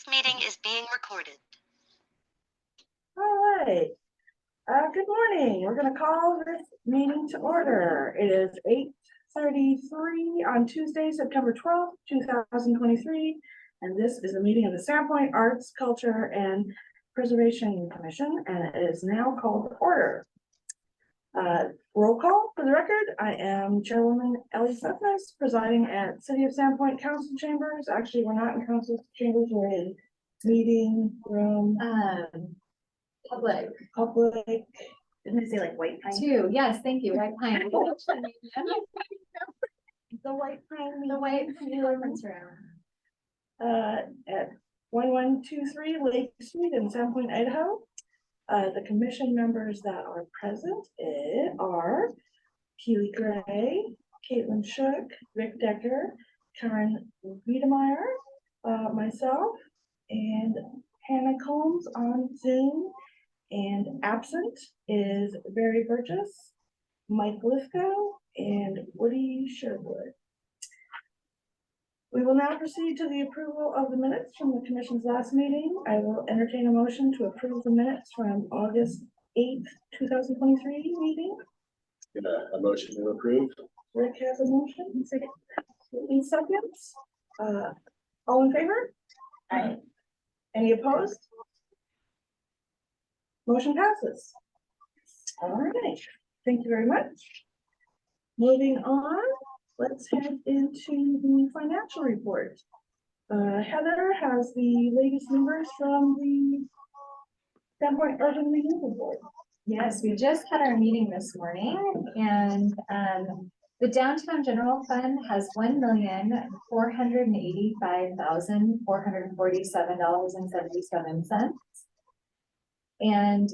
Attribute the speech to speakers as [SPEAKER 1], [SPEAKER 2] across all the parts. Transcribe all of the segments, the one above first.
[SPEAKER 1] meeting is being recorded.
[SPEAKER 2] All right. Good morning. We're going to call this meeting to order. It is 8:33 on Tuesday, September 12th, 2023. And this is a meeting of the Sandpoint Arts, Culture, and Preservation Commission, and it is now called to order. Roll call for the record. I am Chairwoman Ellie Sutness, presiding at City of Sandpoint Council Chambers. Actually, we're not in council chambers, we're in meeting room.
[SPEAKER 3] Public.
[SPEAKER 2] Didn't I say like White Pine?
[SPEAKER 3] Two. Yes, thank you. White Pine.
[SPEAKER 2] The White Pine.
[SPEAKER 3] The White Pine Conference Room.
[SPEAKER 2] At 1123 Lake Street in Sandpoint, Idaho. The commission members that are present are Keely Gray, Caitlin Shook, Rick Decker, Karen Wiedemeyer, myself, and Hannah Combs on Zoom. And absent is Barry Burgess, Mike Lithgow, and Woody Sherwood. We will now proceed to the approval of the minutes from the commission's last meeting. I will entertain a motion to approve the minutes from August 8th, 2023 meeting.
[SPEAKER 4] A motion to approve.
[SPEAKER 2] Rick has a motion. In seconds. All in favor? Aye. Any opposed? Motion passes. All right. Thank you very much. Moving on. Let's head into the financial report. Heather has the latest numbers from the Sandpoint Urban Renewal Board.
[SPEAKER 3] Yes, we just had our meeting this morning, and the downtown general fund has $1,485,447.77. And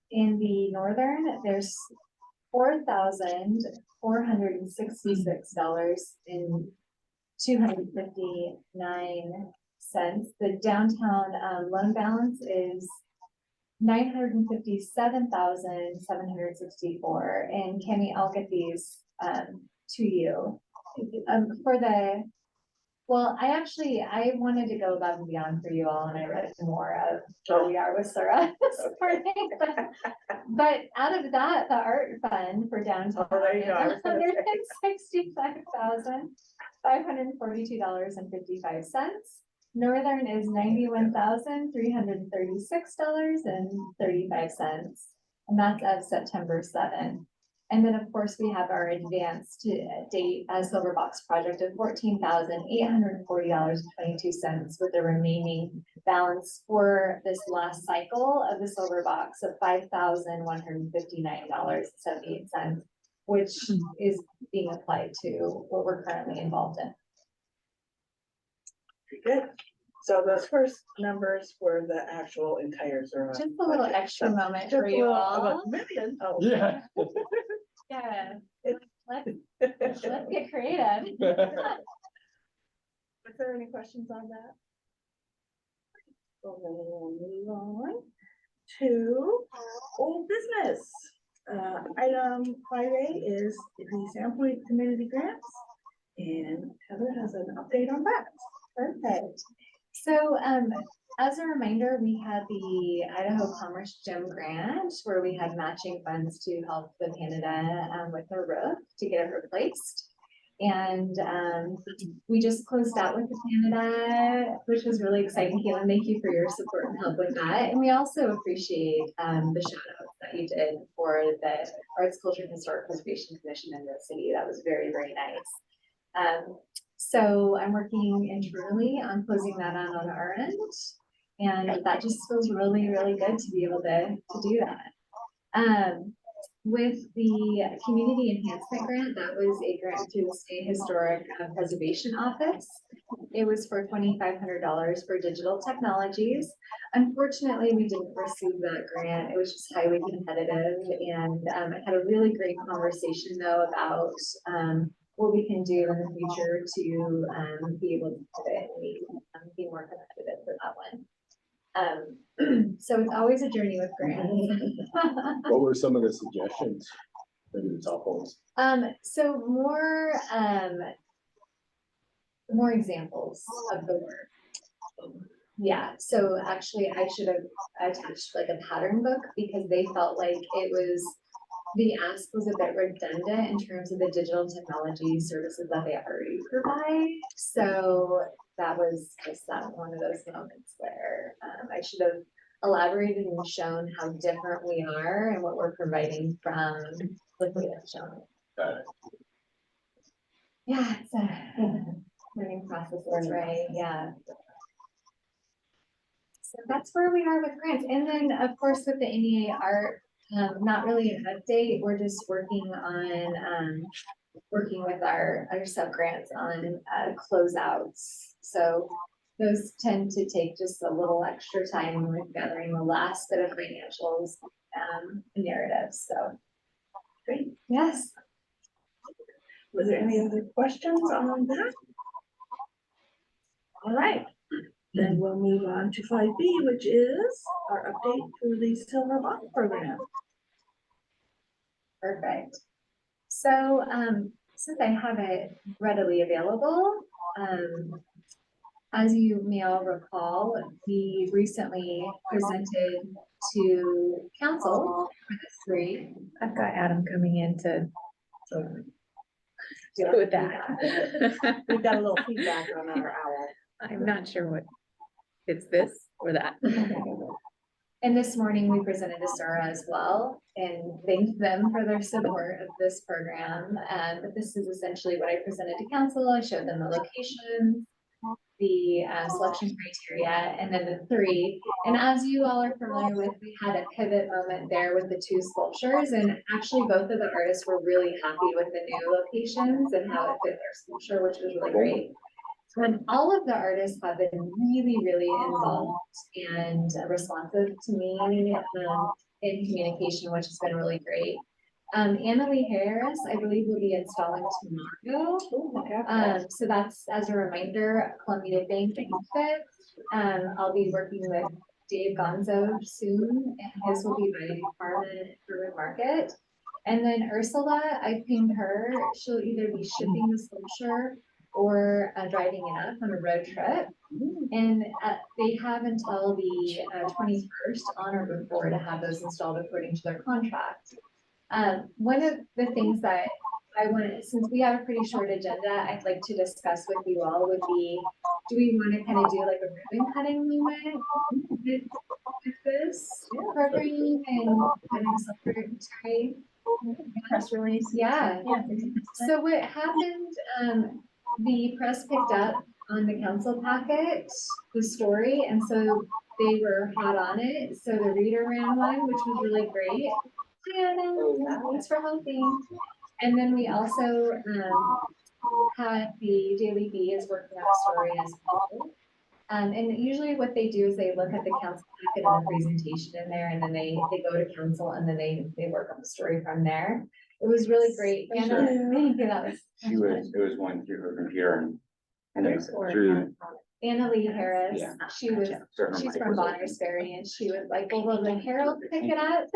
[SPEAKER 3] in the northern, there's $4,466.259. The downtown loan balance is $957,764. And Kimmy, I'll get these to you. I wanted to go above and beyond for you all, and I read more of where we are with Sarah this morning. But out of that, the art fund for downtown is $165,542.55. Northern is $91,336.35, and that's of September 7th. And then, of course, we have our advanced date Silver Box project of $14,840.22, with the remaining balance for this last cycle of the Silver Box of $5,159.78, which is being applied to what we're currently involved in.
[SPEAKER 2] Very good. So those first numbers were the actual entire Zerma.
[SPEAKER 3] Just a little extra moment for you all.
[SPEAKER 2] Million. Oh.
[SPEAKER 4] Yeah.
[SPEAKER 3] Yeah. Let's get creative.
[SPEAKER 2] Is there any questions on that? So then we'll move on to old business. Item 5A is the Sandpoint Community Grants, and Heather has an update on that.
[SPEAKER 3] Perfect. So as a reminder, we had the Idaho Commerce Gym Grant, where we had matching funds to help the Canada with their roof to get it replaced. And we just closed out with the Canada, which was really exciting. Caitlin, thank you for your support and help with that. And we also appreciate the shout out that you did for the Arts, Culture, and Historic Preservation Commission in the city. That was very, very nice. So I'm working internally on closing that out on our end. And that just feels really, really good to be able to do that. With the Community Enhancement Grant, that was a grant through the State Historic Preservation Office. It was for $2,500 for digital technologies. Unfortunately, we didn't receive that grant. It was just highly competitive. And I had a really great conversation, though, about what we can do in the future to be able to pivot and be more competitive for that one. So it's always a journey with grants.
[SPEAKER 4] What were some of the suggestions? Maybe the top ones.
[SPEAKER 3] So more examples of the work. Yeah, so actually I should have attached like a pattern book because they felt like it was, the ask was a bit redundant in terms of the digital technology services that they already provide. So that was just that one of those moments where I should have elaborated and shown how different we are and what we're providing from Liquid and shown.
[SPEAKER 4] Got it.
[SPEAKER 3] Yeah, it's a learning process, that's right, yeah. So that's where we are with grants. And then, of course, with the NEA art, not really an update. We're just working on, working with our sub grants on closeouts. So those tend to take just a little extra time with gathering the last bit of financials, narratives. So great. Yes.
[SPEAKER 2] Was there any other questions on that? All right, then we'll move on to 5B, which is our update for the Silver Bond Program.
[SPEAKER 3] Perfect. So, since I have it readily available, as you may all recall, we recently presented to council for the three.
[SPEAKER 1] I've got Adam coming in to deal with that.
[SPEAKER 2] We've got a little feedback on our owl.
[SPEAKER 1] I'm not sure what, it's this or that.
[SPEAKER 3] And this morning we presented to Sarah as well and thanked them for their support of this program. But this is essentially what I presented to council. I showed them the locations, the selection criteria, and then the three. And as you all are familiar with, we had a pivot moment there with the two sculptures, and actually both of the artists were really happy with the new locations and how it fit their sculpture, which was really great. And all of the artists have been really, really involved and responsive to me in communication, which has been really great. Annalie Harris, I believe, will be installing tomorrow. So that's, as a reminder, Columbia Bank benefit. I'll be working with Dave Gonzo soon, and his will be by Department Urban Market. And then Ursula, I pinged her. She'll either be shipping the sculpture or driving it up on a road trip. And they have until the 21st on or before to have those installed according to their contract. One of the things that I want, since we have a pretty short agenda, I'd like to discuss with you all would be, do we want to kind of do like a ribbon cutting moment with this program and kind of separate, sorry.
[SPEAKER 1] Press release.
[SPEAKER 3] Yeah. So what happened, the press picked up on the council packet, the story, and so they were hot on it. So the reader ran one, which was really great. Diana, thanks for helping. And then we also had the Daily Bee is working on a story as well. And usually what they do is they look at the council packet and the presentation in there, and then they go to council, and then they work on the story from there. It was really great. Anna, thank you. That was.
[SPEAKER 5] It was one through her computer and
[SPEAKER 1] Or
[SPEAKER 5] through.
[SPEAKER 3] Anna Lee Harris,
[SPEAKER 5] Yeah.
[SPEAKER 3] she was, she's from Bonner's Ferry, and she was like, well, will the Herald pick it up?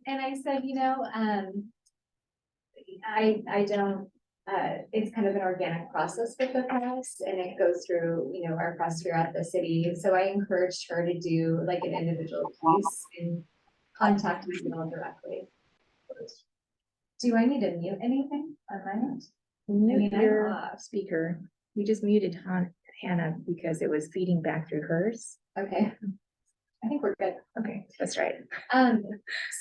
[SPEAKER 3] And I said, you know, I don't, it's kind of an organic process with the press, and it goes through, you know, our press here at the city. So I encouraged her to do like an individual piece and contact me directly. Do I need to mute anything on my end?
[SPEAKER 1] Mute
[SPEAKER 3] I'm
[SPEAKER 1] your
[SPEAKER 3] off.
[SPEAKER 1] speaker. We just muted Hannah because it was feeding back through hers.
[SPEAKER 3] Okay. I think we're good.
[SPEAKER 1] Okay, that's right.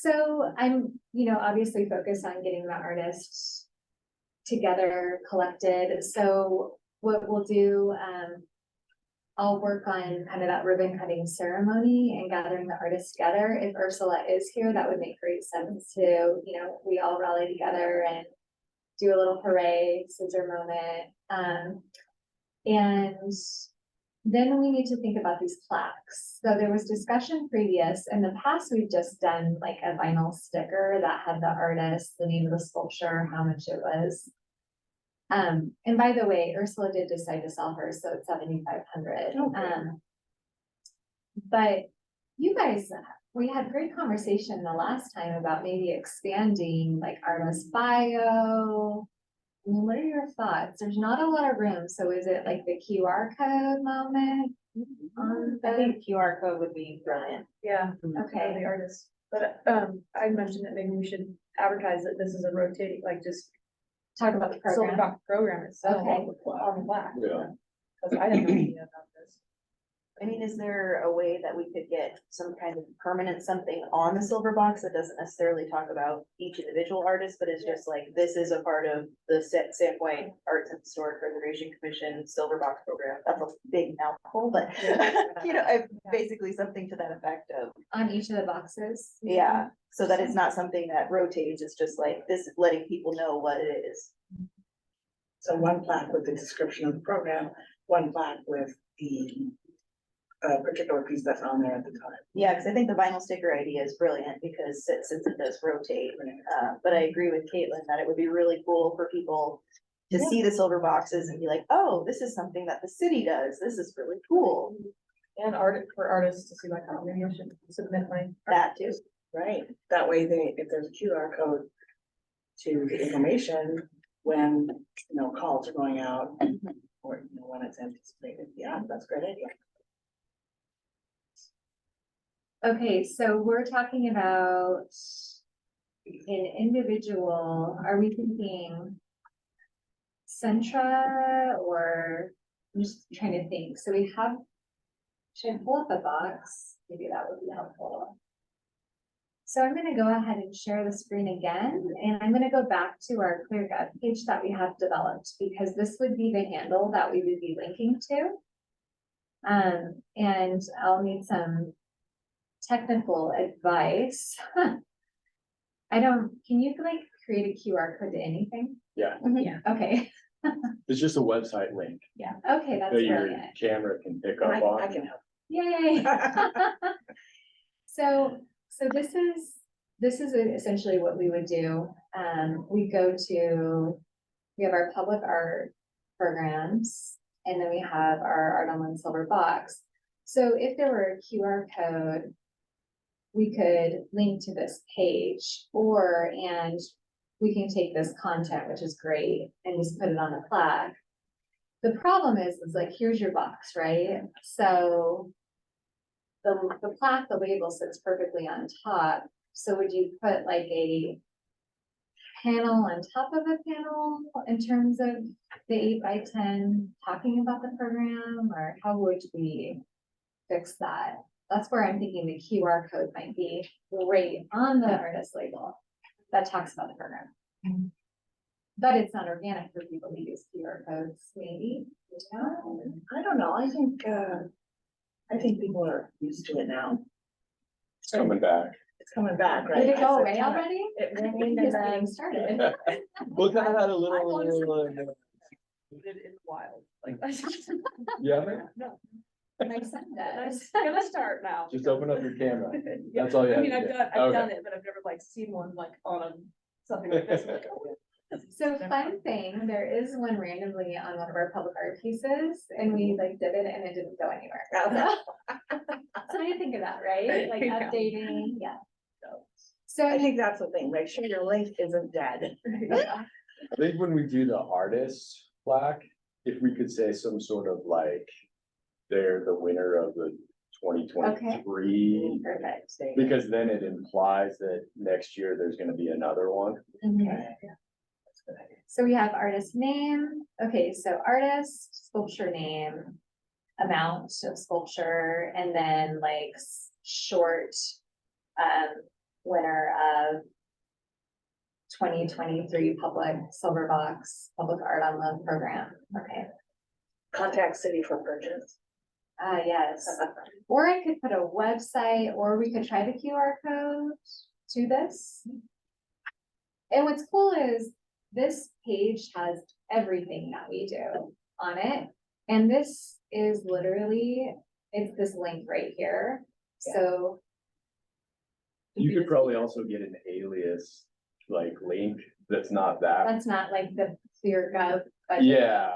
[SPEAKER 3] So I'm, you know, obviously focused on getting the artists together, collected. So what we'll do, I'll work on kind of that ribbon cutting ceremony and gathering the artists together. If Ursula is here, that would make great sense to, you know, we all rally together and do a little parade, scissor moment. And then we need to think about these plaques. So there was discussion previous. In the past, we've just done like a vinyl sticker that had the artist, the name of the sculpture, how much it was. And by the way, Ursula did decide to sell hers, so it's $7,500.
[SPEAKER 2] Okay.
[SPEAKER 3] But you guys, we had great conversation the last time about maybe expanding like artist bio what are your thoughts? There's not a lot of room, so is it like the QR code moment?
[SPEAKER 6] I think QR code would be brilliant.
[SPEAKER 2] Yeah.
[SPEAKER 3] Okay.
[SPEAKER 2] The artist, but, I mentioned that maybe we should advertise that this is a rotating, like just
[SPEAKER 3] Talk about the
[SPEAKER 2] silver
[SPEAKER 3] program.
[SPEAKER 2] box program itself.
[SPEAKER 3] Okay.
[SPEAKER 2] On the plaque.
[SPEAKER 4] Yeah.
[SPEAKER 2] Cause I didn't know anything about this.
[SPEAKER 6] I mean, is there a way that we could get some kind of permanent something on the silver box that doesn't necessarily talk about each individual artist, but is just like, this is a part of the Sandpoint Arts and Historic Preservation Commission Silver Box Program? That's a big mouthful, but you know, basically something to that effect of,
[SPEAKER 3] On each of the boxes?
[SPEAKER 6] yeah, so that it's not something that rotates, it's just like, this is letting people know what it is.
[SPEAKER 7] So one plaque with the description of the program, one plaque with the particular piece that's on there at the time.
[SPEAKER 6] Yeah, because I think the vinyl sticker idea is brilliant because since it does rotate. But I agree with Caitlin that it would be really cool for people to see the silver boxes and be like, oh, this is something that the city does. This is really cool.
[SPEAKER 2] And for artists to see like, oh, maybe I should submit my.
[SPEAKER 6] That too.
[SPEAKER 7] Right, that way if there's a QR code to the information when, you know, calls are going out or, you know, when it's anticipated. Yeah, that's a great idea.
[SPEAKER 3] Okay, so we're talking about an individual, are we thinking Centra or, I'm just trying to think, so we have, should I pull up a box? Maybe that would be helpful. So I'm gonna go ahead and share the screen again, and I'm gonna go back to our ClearGov page that we have developed, because this would be the handle that we would be linking to. And I'll need some technical advice. Can you like create a QR code to anything?
[SPEAKER 4] Yeah,
[SPEAKER 3] Okay,
[SPEAKER 4] it's just a website link
[SPEAKER 3] okay, that's
[SPEAKER 4] that your
[SPEAKER 3] brilliant.
[SPEAKER 4] camera can pick
[SPEAKER 7] I
[SPEAKER 4] up on.
[SPEAKER 7] can help.
[SPEAKER 3] Yay. So this is essentially what we would do. We have our public art programs, and then we have our Art on One Silver Box. So if there were a QR code, we could link to this page, and we can take this content, which is great, and just put it on a plaque. The problem is like, here's your box, right? So the plaque, the label sits perfectly on top. So would you put like a panel on top of a panel in terms of the 8x10 talking about the program, or how would we fix that? That's where I'm thinking the QR code might be right on the artist label that talks about the program. But it's not organic for people to use QR codes, maybe.
[SPEAKER 7] I don't know, I think people are used to it now.
[SPEAKER 4] It's coming back.
[SPEAKER 7] It's coming back, right?
[SPEAKER 3] Did it go
[SPEAKER 7] It's
[SPEAKER 3] away
[SPEAKER 7] a time.
[SPEAKER 3] already?
[SPEAKER 7] It
[SPEAKER 3] I
[SPEAKER 7] rained
[SPEAKER 3] think
[SPEAKER 7] and
[SPEAKER 3] it's
[SPEAKER 7] then
[SPEAKER 3] getting started.
[SPEAKER 4] Well, that had a
[SPEAKER 2] I
[SPEAKER 4] little,
[SPEAKER 2] honestly- It's wild, like.
[SPEAKER 4] yeah,
[SPEAKER 2] No,
[SPEAKER 3] My son does.
[SPEAKER 2] it's gonna start now.
[SPEAKER 4] just open up your camera.
[SPEAKER 2] Yeah,
[SPEAKER 4] That's all you
[SPEAKER 2] I
[SPEAKER 4] have
[SPEAKER 2] mean,
[SPEAKER 4] to
[SPEAKER 2] I've
[SPEAKER 4] do.
[SPEAKER 2] done
[SPEAKER 4] Okay.
[SPEAKER 2] it, but I've never like seen one like on something like this. Like, oh, yeah.
[SPEAKER 3] So fun thing, there is one randomly on one of our public art pieces, and we like did it and it didn't go anywhere. So I think of that, right? Like
[SPEAKER 2] Yeah.
[SPEAKER 3] updating, yeah. So
[SPEAKER 7] I think that's the thing, make sure your link isn't dead.
[SPEAKER 4] I think when we do the artist plaque, if we could say some sort of like, they're the winner of the 2023.
[SPEAKER 3] perfect.
[SPEAKER 4] Because then it implies that next year there's gonna be another one.
[SPEAKER 3] Mhm. So we have artist name. Okay, so artist, sculpture name, amount of sculpture, and then like short winner of 2023 public silver box, public art on loan program. Okay.
[SPEAKER 7] Contact city for purchase.
[SPEAKER 3] Yes. Or I could put a website, or we could try the QR code to this. And what's cool is this page has everything that we do on it. And this is literally, it's this link right here. So
[SPEAKER 4] You could probably also get an alias, like link, that's not that.
[SPEAKER 3] that's not like the ClearGov. budget.
[SPEAKER 4] Yeah,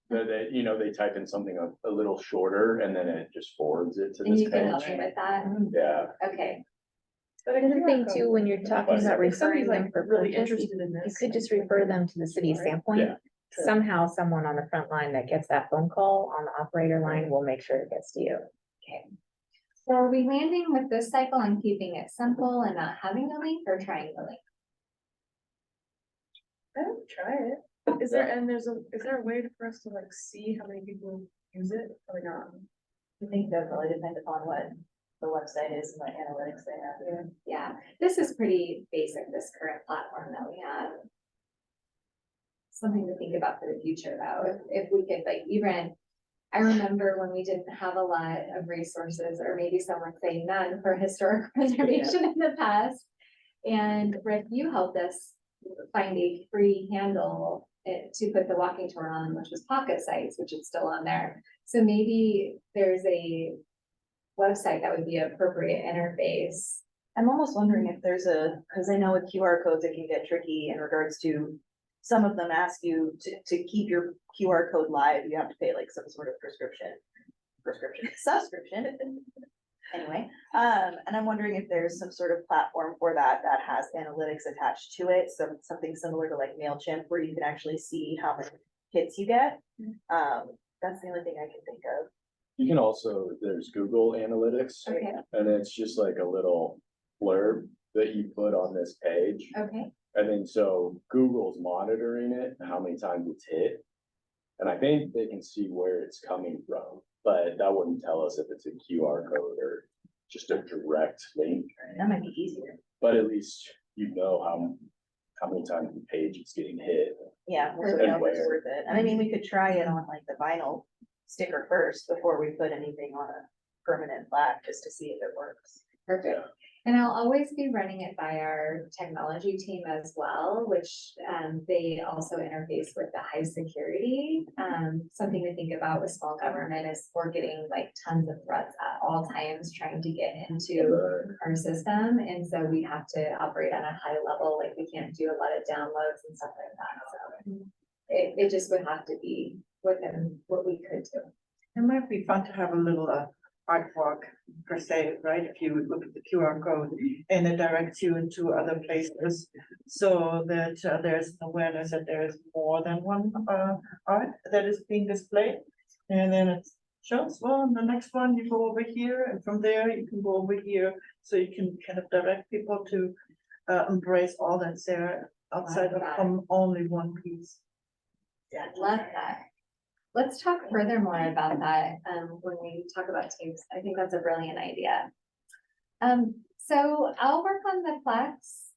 [SPEAKER 4] they, you know, they type in something a little shorter and then it just forwards it to
[SPEAKER 3] And
[SPEAKER 4] this
[SPEAKER 3] you can
[SPEAKER 4] page.
[SPEAKER 3] help me with that.
[SPEAKER 4] Yeah,
[SPEAKER 3] Okay.
[SPEAKER 2] But a
[SPEAKER 1] The other
[SPEAKER 2] QR
[SPEAKER 1] thing
[SPEAKER 2] code-
[SPEAKER 1] too, when you're talking about
[SPEAKER 2] If somebody's
[SPEAKER 1] referring them
[SPEAKER 2] like
[SPEAKER 1] for
[SPEAKER 2] really
[SPEAKER 1] purchase,
[SPEAKER 2] interested in
[SPEAKER 1] you
[SPEAKER 2] this.
[SPEAKER 1] could just refer them to the city
[SPEAKER 2] Right.
[SPEAKER 1] Sandpoint.
[SPEAKER 4] Yeah.
[SPEAKER 1] Somehow someone on the front line that gets that phone call on the operator line will make sure it gets to you.
[SPEAKER 3] Okay. So are we landing with this cycle and keeping it simple and not having a link or trying the link?
[SPEAKER 2] I would try it. Is there, and is there a way for us to like see how many people use it or not?
[SPEAKER 6] I think that really depends upon what the website is and what analytics they have here.
[SPEAKER 3] Yeah, this is pretty basic, this current platform that we have. Something to think about for the future though, if we could like even, I remember when we didn't have a lot of resources, or maybe some would say none for historic preservation in the past. And Rick, you helped us find a free handle to put the walking tour on, which was Pocket Sites, which is still on there. So maybe there's a website that would be appropriate interface.
[SPEAKER 6] I'm almost wondering if there's because I know with QR codes, it can get tricky in regards to, some of them ask you to keep your QR code live, you have to pay like some sort of subscription. Anyway, and I'm wondering if there's some sort of platform for that has analytics attached to it, so something similar to like MailChimp, where you can actually see how many hits you get. That's the only thing I can think of.
[SPEAKER 4] You can also, there's Google Analytics,
[SPEAKER 3] Okay,
[SPEAKER 4] and it's just like a little blurb that you put on this page.
[SPEAKER 3] okay,
[SPEAKER 4] And then so Google's monitoring it, how many times it's hit. And I think they can see where it's coming from, but that wouldn't tell us if it's a QR code or just a direct link.
[SPEAKER 6] That might be easier.
[SPEAKER 4] But at least you know how many times the page is getting hit.
[SPEAKER 6] Yeah, so we know if it's
[SPEAKER 4] Where.
[SPEAKER 6] worth it. And I mean, we could try it on like the vinyl sticker first before we put anything on a permanent plaque, just to see if it works.
[SPEAKER 3] perfect.
[SPEAKER 4] Yeah.
[SPEAKER 3] And I'll always be running it by our technology team as well, which they also interface with the high security. Something to think about with small government is we're getting like tons of threats at all times trying to get into our system. And so we have to operate on a high level, like we can't do a lot of downloads and stuff like that. So it just would have to be within what we could do.
[SPEAKER 8] It might be fun to have a little artwork per se, right? If you look at the QR code and it directs you into other places. So that there's an awareness that there is more than one art that is being displayed. And then it shows, well, the next one you go over here, and from there you can go over here. So you can kind of direct people to embrace all that's there outside of only one piece.
[SPEAKER 3] Yeah, love that. Let's talk furthermore about that when we talk about teams. I think that's a brilliant idea. So I'll work on the plaques.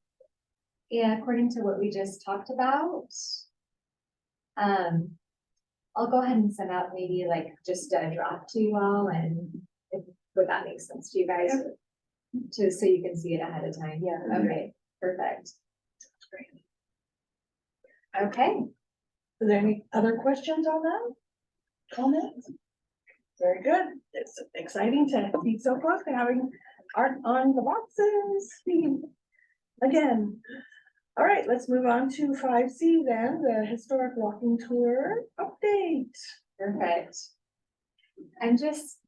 [SPEAKER 3] Yeah, according to what we just talked about. I'll go ahead and send out maybe like just a draft to you all, and would that make sense to you guys? So you can see it ahead of time.
[SPEAKER 6] Yeah.
[SPEAKER 3] Okay, perfect. Okay.
[SPEAKER 2] Are there any other questions on that? Comments? Very good. It's exciting to be so close to having art on the boxes. Again. All right, let's move on to 5C then, the historic walking tour update.
[SPEAKER 3] Perfect. I just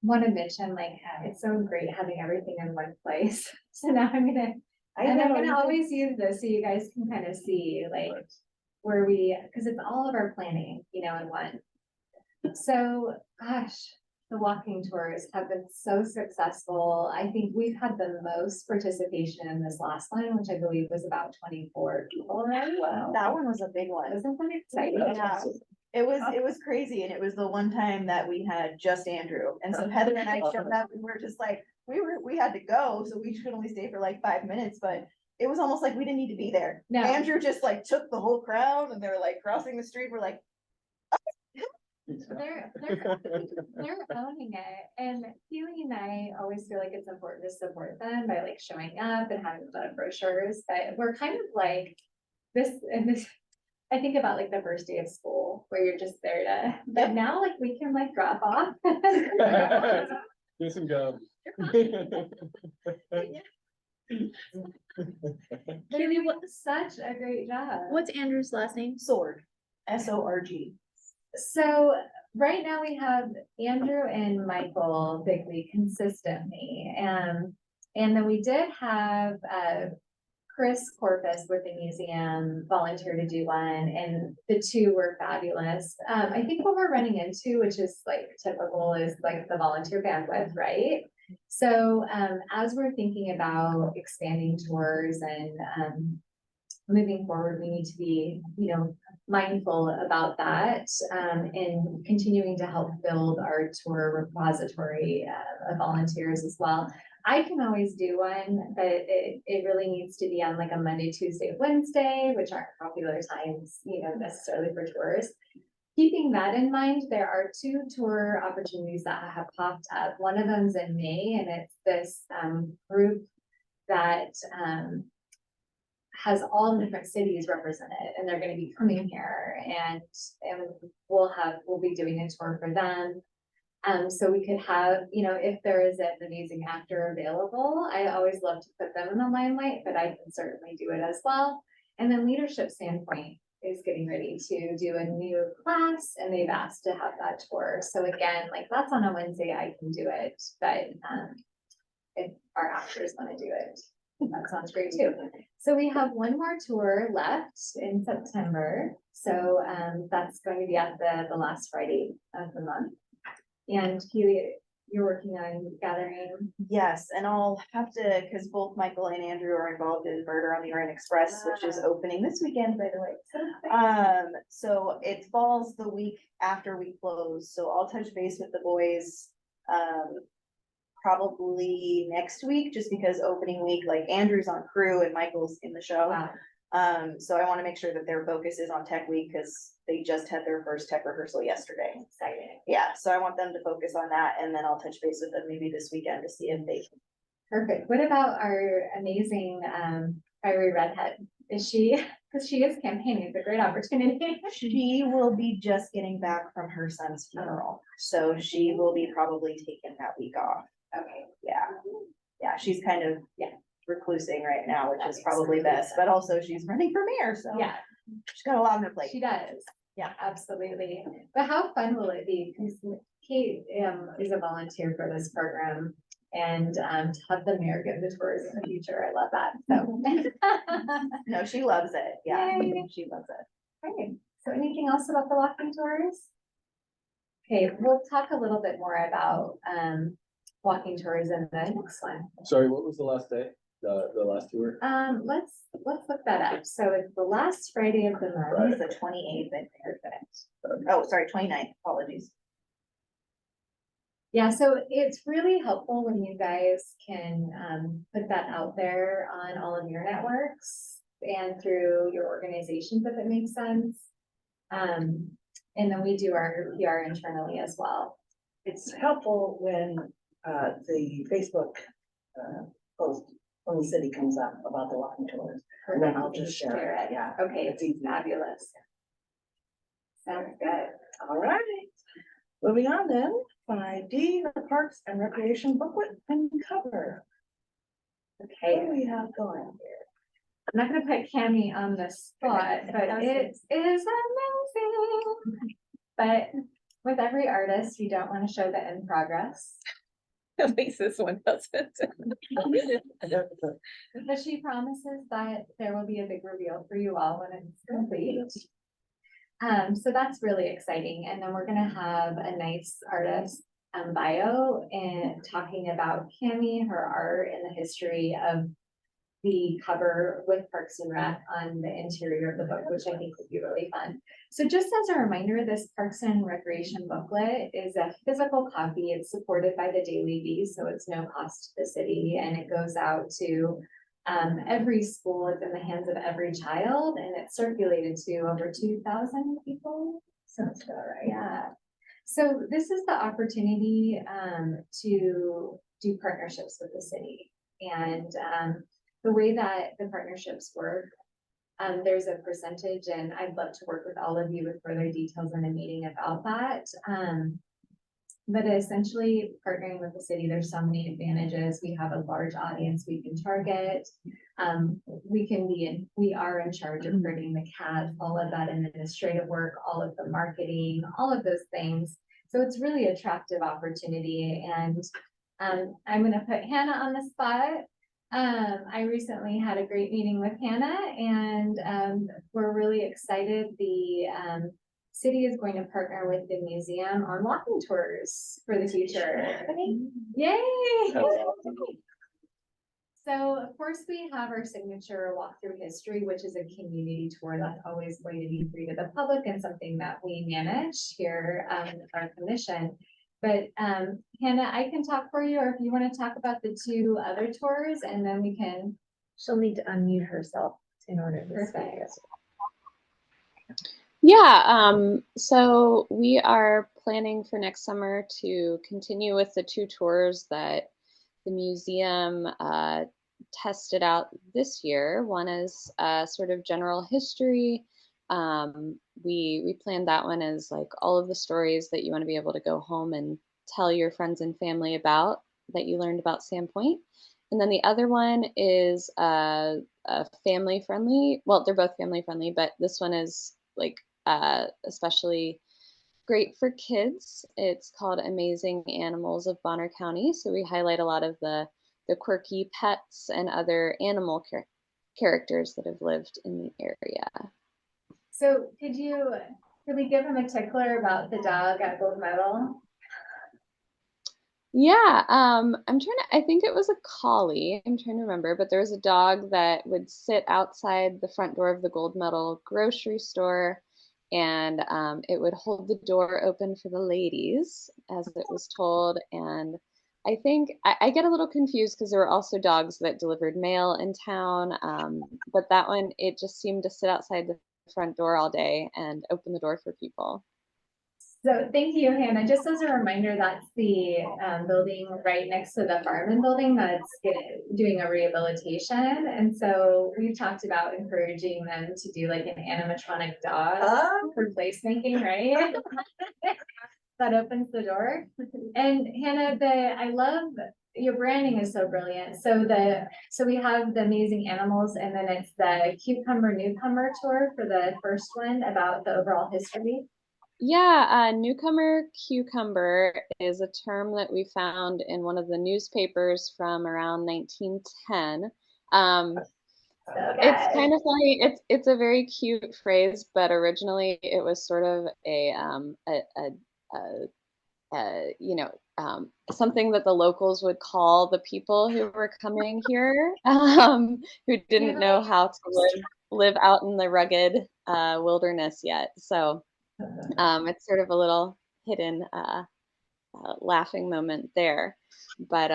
[SPEAKER 3] want to mention, like, it's so great having everything in one place. So now I'm gonna always use this so you guys can kind of see like where because it's all of our planning, in one. So, gosh, the walking tours have been so successful. I think we've had the most participation in this last one, which I believe was about 24 people, right? Wow.
[SPEAKER 6] That one was a big one.
[SPEAKER 3] Isn't that exciting?
[SPEAKER 6] Yeah. It was crazy, and it was the one time that we had just Andrew, and so Heather and I showed up, and we're just like, we had to go, so we could only stay for like 5 minutes, but it was almost like we didn't need to be there.
[SPEAKER 3] No.
[SPEAKER 6] Andrew just like took the whole crowd, and they were like crossing the street, we're like,
[SPEAKER 3] They're owning it, and Keely and I always feel like it's important to support them by like showing up and having a lot of brochures, but we're kind of like this, and this, I think about like the first day of school where you're just there to, but now like we can like drop off.
[SPEAKER 4] Do some gum.
[SPEAKER 3] They did such a great job.
[SPEAKER 1] What's Andrew's last name?
[SPEAKER 6] Sword, SORG.
[SPEAKER 3] So right now we have Andrew and Michael Bigley consistently. And then we did have, Chris Corpus with the museum volunteer to do one, and the two were fabulous. I think what we're running into, which is like typical, is like the volunteer bandwidth, right? So, as we're thinking about expanding tours and, moving forward, we need to be, mindful about that, and continuing to help build our tour repository of volunteers as well. I can always do one, but it really needs to be on like a Monday, Tuesday, Wednesday, which aren't popular times, necessarily for tours. Keeping that in mind, there are 2 tour opportunities that have popped up. One of them's in May, and it's this group that has all different cities represented, and they're gonna be coming here, and we'll be doing a tour for them. So we could have, if there is an amazing actor available, I always love to put them in the limelight, but I can certainly do it as well. And then Leadership Sandpoint is getting ready to do a new class, and they've asked to have that tour. So again, like that's on a Wednesday, I can do it, but if our actors wanna do it, that sounds great too. So we have one more tour left in September. So that's going to be at the last Friday of the month. And Keely, you're working on gathering.
[SPEAKER 6] Yes, and I'll have to, because both Michael and Andrew are involved in Murder on the Orient Express, which is opening this weekend, by the way. So it falls the week after we close, so I'll touch base with the boys. Probably next week, just because opening week, like Andrew's on crew and Michael's in the show.
[SPEAKER 3] Wow.
[SPEAKER 6] So I want to make sure that their focus is on tech week, because they just had their first tech rehearsal yesterday.
[SPEAKER 3] Exciting.
[SPEAKER 6] Yeah, so I want them to focus on that, and then I'll touch base with them maybe this weekend to see if they can.
[SPEAKER 3] Perfect. What about our amazing fiery redhead? Is she, because she is campaigning, it's a great opportunity.
[SPEAKER 6] She will be just getting back from her son's funeral, so she will be probably taking that week off.
[SPEAKER 3] Okay.
[SPEAKER 6] Yeah, she's kind of, reclusing right now, which
[SPEAKER 3] That
[SPEAKER 6] is
[SPEAKER 3] makes
[SPEAKER 6] probably
[SPEAKER 3] complete
[SPEAKER 6] best, but also she's running for mayor, so.
[SPEAKER 3] Yeah,
[SPEAKER 6] She's got a lot on her plate.
[SPEAKER 3] she does.
[SPEAKER 6] Yeah.
[SPEAKER 3] Absolutely. But how fun will it be? Because Kate is a volunteer for this program, and to have the mayor give the tours in the future, I love that. So.
[SPEAKER 6] No, she loves it. Yeah,
[SPEAKER 3] Yay.
[SPEAKER 6] she loves it.
[SPEAKER 3] Okay, so anything else about the walking tours? Okay, we'll talk a little bit more about walking tours in the next one.
[SPEAKER 4] Sorry, what was the last day? The last tour?
[SPEAKER 3] Let's look that up. So it's the last Friday of the month.
[SPEAKER 6] It's the 28th, I think. Oh, sorry, 29th, apologies.
[SPEAKER 3] Yeah, so it's really helpful when you guys can put that out there on all of your networks and through your organizations, if it makes sense. And then we do our PR internally as well.
[SPEAKER 7] It's helpful when the Facebook post from the city comes up about the walking tours. And then I'll just share it. Yeah.
[SPEAKER 3] Okay,
[SPEAKER 7] It's easy.
[SPEAKER 3] fabulous. Sounds good.
[SPEAKER 7] All right. Moving on then, 5D, the Parks and Recreation booklet and cover.
[SPEAKER 3] Okay,
[SPEAKER 7] What do we have going here?
[SPEAKER 3] I'm not gonna put Cami on the spot, but it is amazing. But with every artist, you don't want to show the in progress.
[SPEAKER 1] At least this one doesn't.
[SPEAKER 3] But she promises that there will be a big reveal for you all when it's complete. So that's really exciting. And then we're gonna have a nice artist bio and talking about Cami, her art, and the history of the cover with Parks and Rec on the interior of the book, which I think would be really fun. So just as a reminder, this Parks and Recreation booklet is a physical copy. It's supported by the Daily Bee, so it's no cost to the city, and it goes out to every school. It's in the hands of every child, and it's circulated to over 2,000 people. Sounds about right. Yeah. So this is the opportunity to do partnerships with the city, and the way that the partnerships work, there's a percentage, and I'd love to work with all of you with further details in a meeting about that. But essentially partnering with the city, there's so many advantages. We have a large audience we can target. We are in charge of creating the CAD, all of that administrative work, all of the marketing, all of those things. So it's really attractive opportunity. And I'm gonna put Hannah on the spot. I recently had a great meeting with Hannah and, we're really excited. The, city is going to partner with the museum on walking tours for the future. Yay! So of course, we have our signature walkthrough history, which is a community tour that's always going to be free to the public and something that we manage here with our commission. But Hannah, I can talk for you, or if you want to talk about the two other tours, and then we can.
[SPEAKER 1] She'll need to unmute herself in order to speak.
[SPEAKER 3] Perfect.
[SPEAKER 9] Yeah, so we are planning for next summer to continue with the two tours that the museum tested out this year. One is sort of general history. We planned that one as like all of the stories that you want to be able to go home and tell your friends and family about that you learned about Sandpoint. And then the other one is a family friendly. Well, they're both family friendly, but this one is like especially great for kids. It's called Amazing Animals of Bonner County. So we highlight a lot of the quirky pets and other animal characters that have lived in the area.
[SPEAKER 3] So could we give him a tickler about the dog at Gold Medal?
[SPEAKER 9] Yeah, I think it was a collie. I'm trying to remember, but there was a dog that would sit outside the front door of the Gold Medal grocery store, and it would hold the door open for the ladies, as it was told. And I think I get a little confused because there were also dogs that delivered mail in town, but that one, it just seemed to sit outside the front door all day and open the door for people.
[SPEAKER 3] So thank you, Hannah. Just as a reminder, that's the building right next to the Farman building that's doing a rehabilitation. And so we've talked about encouraging them to do like an animatronic dog for placemaking, right? That opens the door. And Hannah, I love your branding is so brilliant. So we have the amazing animals, and then it's the cucumber newcomer tour for the first one about the overall history.
[SPEAKER 9] Yeah, newcomer cucumber is a term that we found in one of the newspapers from around 1910. It's kind of funny. It's a very cute phrase, but originally it was sort of something that the locals would call the people who were coming here, who didn't know how to live out in the rugged wilderness yet. So it's sort of a little hidden laughing moment there. But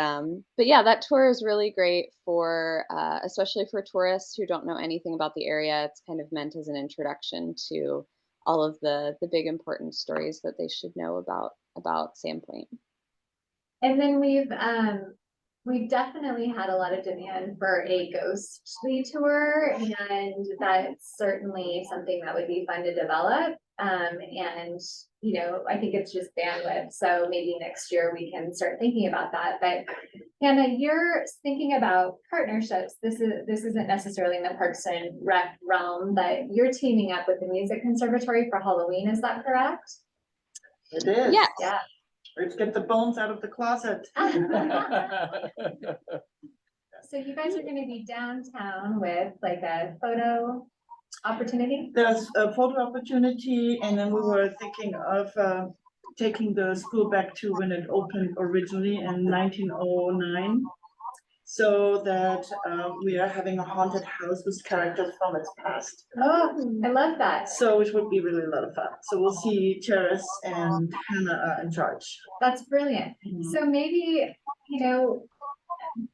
[SPEAKER 9] yeah, that tour is really great for especially for tourists who don't know anything about the area. It's kind of meant as an introduction to all of the big important stories that they should know about Sandpoint.
[SPEAKER 3] And then we've definitely had a lot of demand for a ghostly tour, and that's certainly something that would be fun to develop. And I think it's just bandwidth. So maybe next year we can start thinking about that. But Hannah, you're thinking about partnerships. This isn't necessarily in the Parks and Rec realm, but you're teaming up with the Music Conservatory for Halloween. Is that correct?
[SPEAKER 8] It is.
[SPEAKER 9] Yes.
[SPEAKER 3] Yeah.
[SPEAKER 8] Let's get the bones out of the closet.
[SPEAKER 3] So you guys are going to be downtown with like a photo opportunity?
[SPEAKER 8] There's a photo opportunity, and then we were thinking of taking the school back to when it opened originally in 1909. So that we are having a haunted house with characters from its past.
[SPEAKER 3] Oh, I love that.
[SPEAKER 8] So which would be really a lot of fun. So we'll see Cheris and Hannah in charge.
[SPEAKER 3] That's brilliant. So maybe,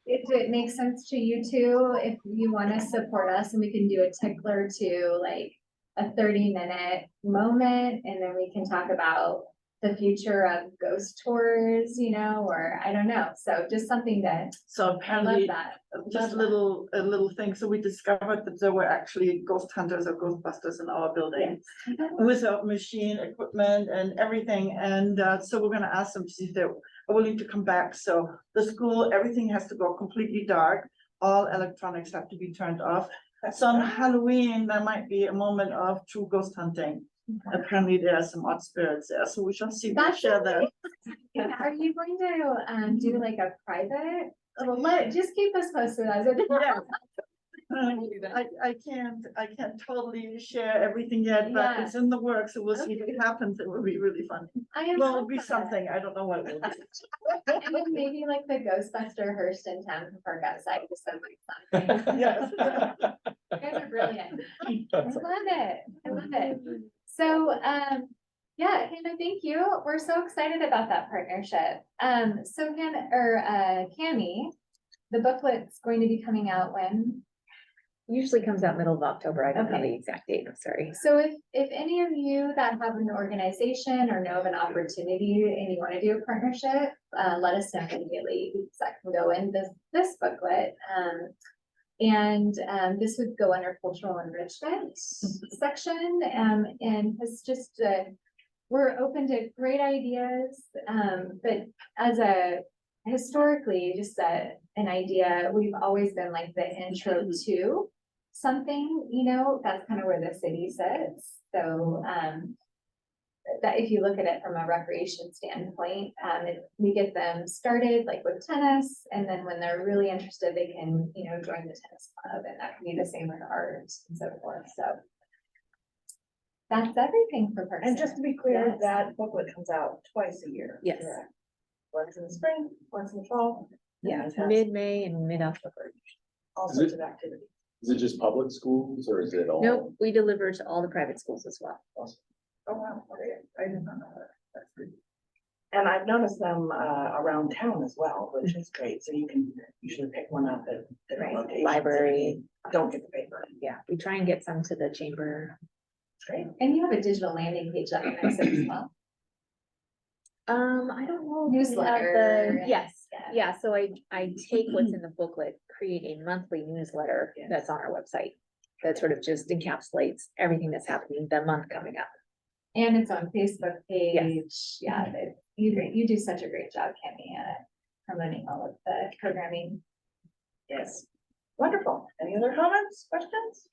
[SPEAKER 3] if it makes sense to you too, if you want to support us and we can do a tickler to like a 30-minute moment, and then we can talk about the future of ghost tours, or I don't know. So just something that
[SPEAKER 8] So
[SPEAKER 3] I love
[SPEAKER 8] apparently,
[SPEAKER 3] that.
[SPEAKER 8] just a little thing. So we discovered that there were actually ghost hunters or ghostbusters in our building with a machine, equipment, and everything. And so we're gonna ask them to see if they're willing to come back. So the school, everything has to go completely dark. All electronics have to be turned off. So on Halloween, there might be a moment of true ghost hunting. Apparently there are some odd spirits there, so we shall see. We'll share that.
[SPEAKER 3] are you going to, do like a private, just keep us posted as it.
[SPEAKER 8] Yeah. I can't totally share everything yet, but it's in the works, so we'll see if it happens, it will be really fun.
[SPEAKER 3] I am.
[SPEAKER 8] Well, it'll be
[SPEAKER 3] so glad.
[SPEAKER 8] something, I don't know what it will be.
[SPEAKER 3] And then maybe like the Ghostbuster Hearst in town can park outside just something.
[SPEAKER 8] Yes.
[SPEAKER 3] You guys are brilliant. I love it. I love it. So, yeah, Hannah, thank you. We're so excited about that partnership. So Cammie, the booklet's going to be coming out when?
[SPEAKER 1] Usually comes out middle of October. I don't know
[SPEAKER 3] Okay.
[SPEAKER 1] the exact date, I'm sorry.
[SPEAKER 3] So if any of you that have an organization or know of an opportunity and you want to do a partnership, let us know immediately, because that can go in this booklet. This would go under cultural enrichment section, and it's just, we're open to great ideas, but as historically, just an idea, we've always been like the intro to something, that's kind of where the city sits. So, that if you look at it from a recreation standpoint, we get them started like with tennis, and then when they're really interested, they can, join the tennis club, and that can be the same with art and so forth. So that's everything for Parks.
[SPEAKER 7] And just to be clear,
[SPEAKER 3] Yes.
[SPEAKER 7] that booklet comes out twice a year.
[SPEAKER 1] Yes.
[SPEAKER 7] correct? Once in the spring, once in the fall. and
[SPEAKER 1] Yeah,
[SPEAKER 7] it has
[SPEAKER 1] mid-May and mid-October.
[SPEAKER 7] All
[SPEAKER 4] Is
[SPEAKER 7] sorts
[SPEAKER 4] it-
[SPEAKER 7] of activities.
[SPEAKER 4] Is it just public schools or is it all?
[SPEAKER 1] Nope, we deliver to all the private schools as well.
[SPEAKER 4] Awesome.
[SPEAKER 7] Oh, wow, okay, I did not know that. That's good. And I've noticed them around town as well, which is great, so you can usually pick one up at different
[SPEAKER 1] Right,
[SPEAKER 7] locations.
[SPEAKER 1] library.
[SPEAKER 7] Don't get the paper.
[SPEAKER 1] Yeah, we try and get some to the chamber.
[SPEAKER 7] Great.
[SPEAKER 3] And you have a digital landing page that connects it as well.
[SPEAKER 1] I don't know. if we have
[SPEAKER 3] Newsletter.
[SPEAKER 1] Yes,
[SPEAKER 3] Yeah.
[SPEAKER 1] yeah, so I take what's in the booklet, create a monthly newsletter
[SPEAKER 7] Yes.
[SPEAKER 1] that's on our website. That sort of just encapsulates everything that's happening the month coming up.
[SPEAKER 3] And it's on Facebook page. Yeah, you do such a great job, Cammie, at promoting all of the programming.
[SPEAKER 7] Yes. Wonderful. Any other comments, questions?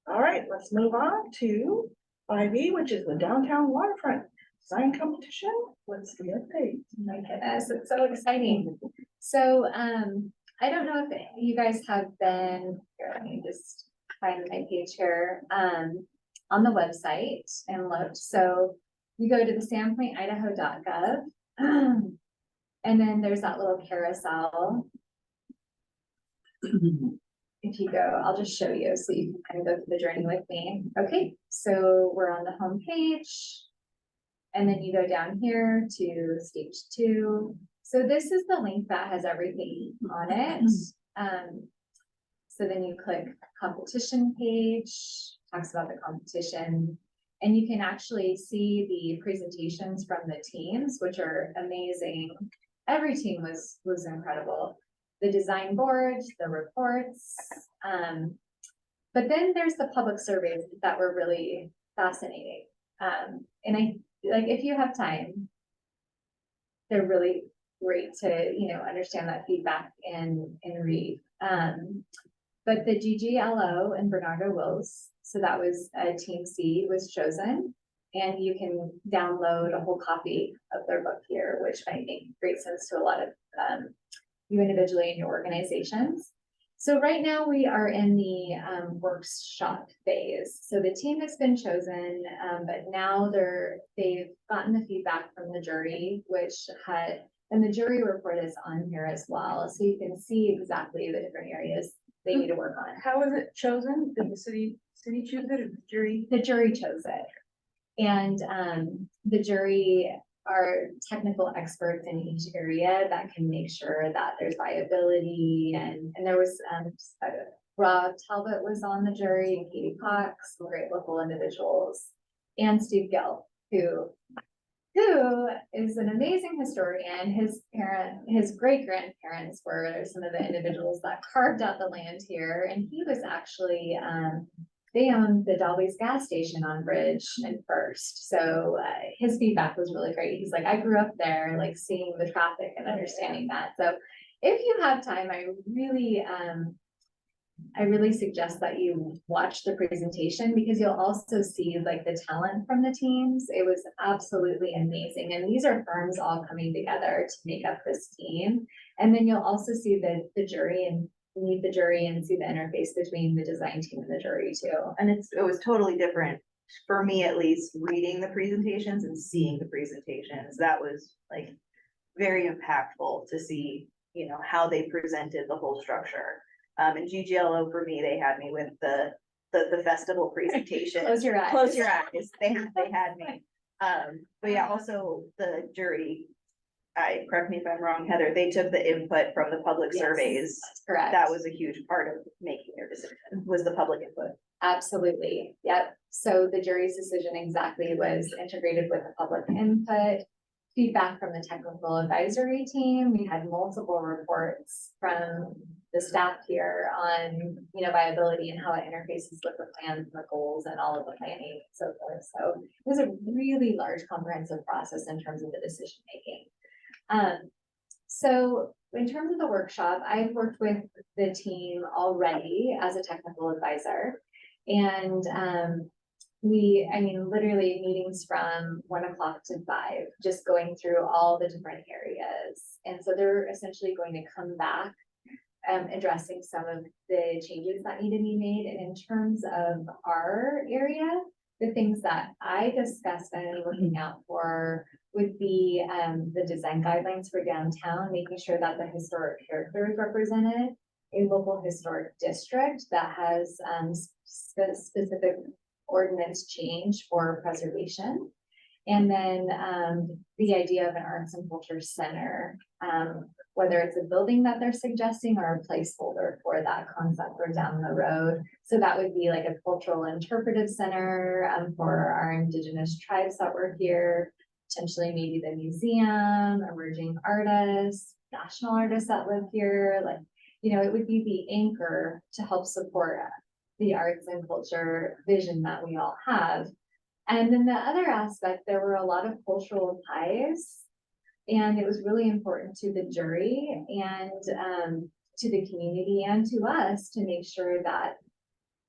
[SPEAKER 7] All right, let's move on to 5E, which is the downtown waterfront design competition. What's the update?
[SPEAKER 3] My goodness, it's so exciting. So, I don't know if you guys have been, here, let me just find my page here, on the website and looked. So you go to the sandpointidaho.gov, and then there's that little carousel. If you go, I'll just show you so you can kind of go through the journey with me. Okay, so we're on the home page. And then you go down here to stage 2. So this is the link that has everything on it. So then you click competition page, talks about the competition, and you can actually see the presentations from the teams, which are amazing. Every team was incredible. The design board, the reports, but then there's the public surveys that were really fascinating. And if you have time, they're really great to, understand that feedback and read. But the GGLO and Bernardo Wills, so that was Team C was chosen, and you can download a whole copy of their book here, which I think makes sense to a lot of you individually in your organizations. So right now we are in the workshop phase. So the team has been chosen, but now they've gotten the feedback from the jury, and the jury report is on here as well. So you can see exactly the different areas they need to work on.
[SPEAKER 2] How is it chosen? Did the city choose it or the jury?
[SPEAKER 3] The jury chose it. And the jury are technical experts in each area that can make sure that there's viability, and there was Rob Talbot was on the jury, and Katie Cox, some great local individuals, and Steve Gill, who is an amazing historian. His great grandparents were some of the individuals that carved out the land here, and he was actually they owned the Dolby's gas station on Bridge and First. So his feedback was really great. He's like, I grew up there, like seeing the traffic and understanding that. So if you have time, I really I really suggest that you watch the presentation because you'll also see like the talent from the teams. It was absolutely amazing. And these are firms all coming together to make up this team. And then you'll also see the jury and meet the jury and see the interface between the design team and the jury too.
[SPEAKER 6] And it was totally different, for me at least, reading the presentations and seeing the presentations. That was like very impactful to see, you know, how they presented the whole structure. And GGLO for me, they had me with the festival presentation.
[SPEAKER 3] Close your eyes.
[SPEAKER 6] Close your eyes. They had me. But yeah, also the jury, correct me if I'm wrong, Heather, they took the input from the public
[SPEAKER 3] Yes,
[SPEAKER 6] surveys.
[SPEAKER 3] that's correct.
[SPEAKER 6] That was a huge part of making their decision, was the public input.
[SPEAKER 3] Absolutely, yep. So the jury's decision exactly was integrated with the public input, feedback from the technical advisory team. We had multiple reports from the staff here on, you know, viability and how it interfaces with the plans and the goals and all of the planning and so forth. So it was a really large comprehensive process in terms of the decision making. So in terms of the workshop, I've worked with the team already as a technical advisor. And literally meetings from 1 o'clock to 5, just going through all the different areas. And so they're essentially going to come back addressing some of the changes that need to be made. And in terms of our area, the things that I discussed and I'm looking out for would be the design guidelines for downtown, making sure that the historic character is represented, a local historic district that has specific ordinance change for preservation. And then the idea of an arts and culture center, whether it's a building that they're suggesting or a placeholder for that concept for down the road. So that would be like a cultural interpretive center for our indigenous tribes that were here, potentially maybe the museum, emerging artists, national artists that live here. Like, you know, it would be the anchor to help support the arts and culture vision that we all have. And then the other aspect, there were a lot of cultural ties, and it was really important to the jury and to the community and to us to make sure that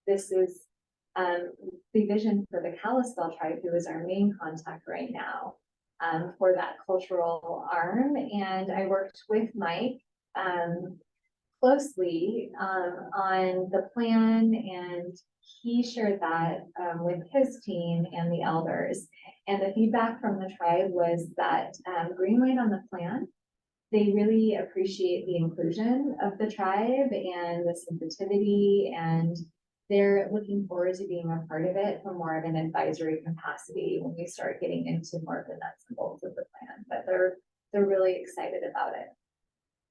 [SPEAKER 3] this is the vision for the Kalispel tribe, who is our main contact right now, for that cultural arm. And I worked with Mike closely on the plan, and he shared that with his team and the elders. And the feedback from the tribe was that green light on the plan. They really appreciate the inclusion of the tribe and the sensitivity, and they're looking forward to being a part of it from more of an advisory capacity when we start getting into more of the nuts and bolts of the plan. But they're really excited about it.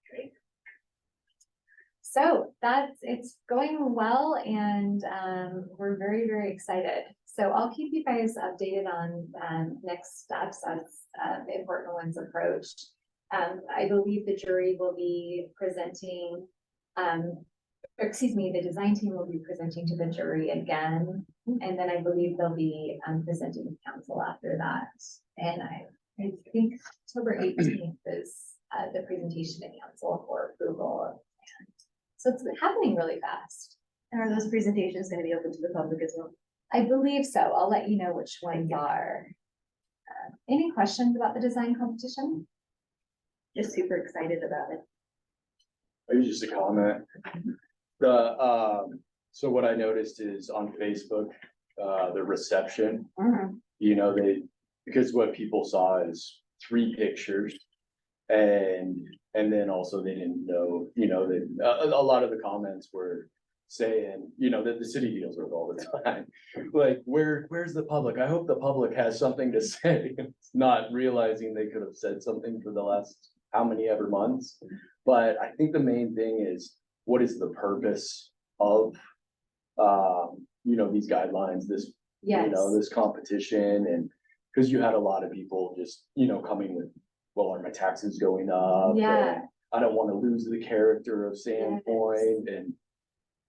[SPEAKER 3] Great. So it's going well, and we're very, very excited. So I'll keep you guys updated on next steps as important ones approach. I believe the jury will be presenting, the design team will be presenting to the jury again. And then I believe they'll be presenting to council after that. And I think October 18th is the presentation to council for approval. So it's happening really fast.
[SPEAKER 6] And are those presentations going to be open to the public as well?
[SPEAKER 3] I believe so. I'll let you know which ones are. Any questions about the design competition?
[SPEAKER 6] Just super excited about it.
[SPEAKER 4] Maybe just a comment. So what I noticed is on Facebook, the reception, you know, because what people saw is 3 pictures. And then also they didn't know, you know, that a lot of the comments were saying, you know, that the city deals with all the time. Like, where's the public? I hope the public has something to say. It's not realizing they could have said something for the last how many ever months. But I think the main thing is, what is the purpose of, you know, these guidelines, this,
[SPEAKER 3] Yes.
[SPEAKER 4] you know, this competition? And because you had a lot of people just, you know, coming with, well, are my taxes going up?
[SPEAKER 3] Yeah.
[SPEAKER 4] And I don't want to lose the character of Sandpoint. And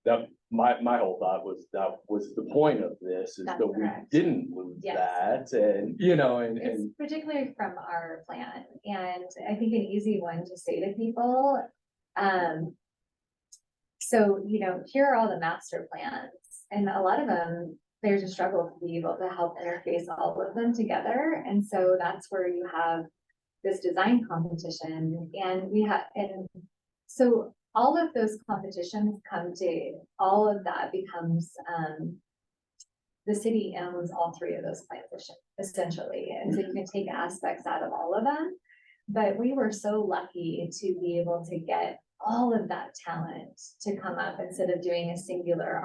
[SPEAKER 4] that my whole thought was that was the point of this, is
[SPEAKER 3] That's
[SPEAKER 4] that we
[SPEAKER 3] correct.
[SPEAKER 4] didn't lose
[SPEAKER 3] Yes.
[SPEAKER 4] that. And, you know, and
[SPEAKER 3] It's particularly from our plan. And I think an easy one to say to people, So, here are all the master plans, and a lot of them, there's a struggle to be able to help interface all of them together. And so that's where you have this design competition, and so all of those competitions all of that becomes, the city owns all three of those plans essentially, and so you can take aspects out of all of them. But we were so lucky to be able to get all of that talent to come up instead of doing a singular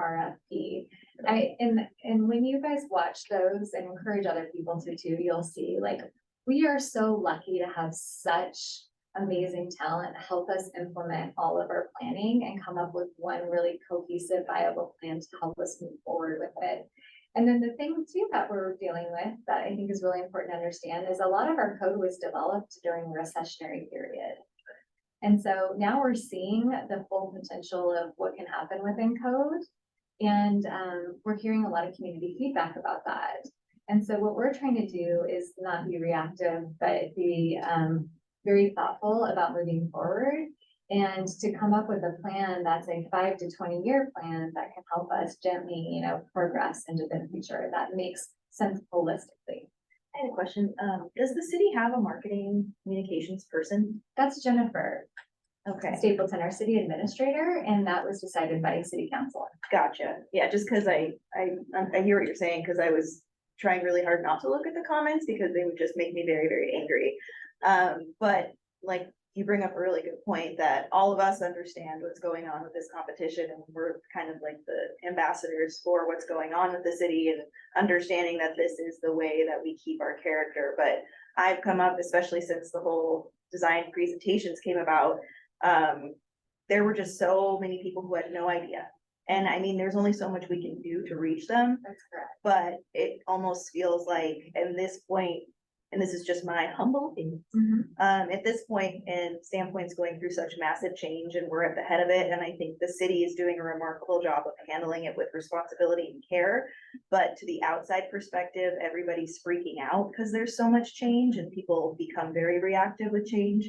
[SPEAKER 3] RFP. And when you guys watch those and encourage other people to too, you'll see like, we are so lucky to have such amazing talent help us implement all of our planning and come up with one really cohesive, viable plan to help us move forward with it. And then the thing too that we're dealing with that I think is really important to understand is a lot of our code was developed during the recessionary period. And so now we're seeing the full potential of what can happen within code. And we're hearing a lot of community feedback about that. And so what we're trying to do is not be reactive, but be very thoughtful about moving forward and to come up with a plan that's a 5 to 20 year plan that can help us gently, progress into the future that makes sense holistically.
[SPEAKER 6] I had a question. Does the city have a marketing communications person?
[SPEAKER 3] That's Jennifer
[SPEAKER 6] Okay,
[SPEAKER 3] Stapleton, our city administrator, and that was decided by city council.
[SPEAKER 6] gotcha. Yeah, just because I hear what you're saying, because I was trying really hard not to look at the comments because they would just make me very, very angry. But like you bring up a really good point that all of us understand what's going on with this competition, and we're kind of like the ambassadors for what's going on with the city and understanding that this is the way that we keep our character. But I've come up, especially since the whole design presentations came about, there were just so many people who had no idea. And I mean, there's only so much we can do to reach them,
[SPEAKER 3] That's correct.
[SPEAKER 6] but it almost feels like at this point, and this is just my humble opinion, at this point, and Sandpoint's going through such massive change and we're at the head of it. And I think the city is doing a remarkable job of handling it with responsibility and care. But to the outside perspective, everybody's freaking out because there's so much change and people become very reactive with change.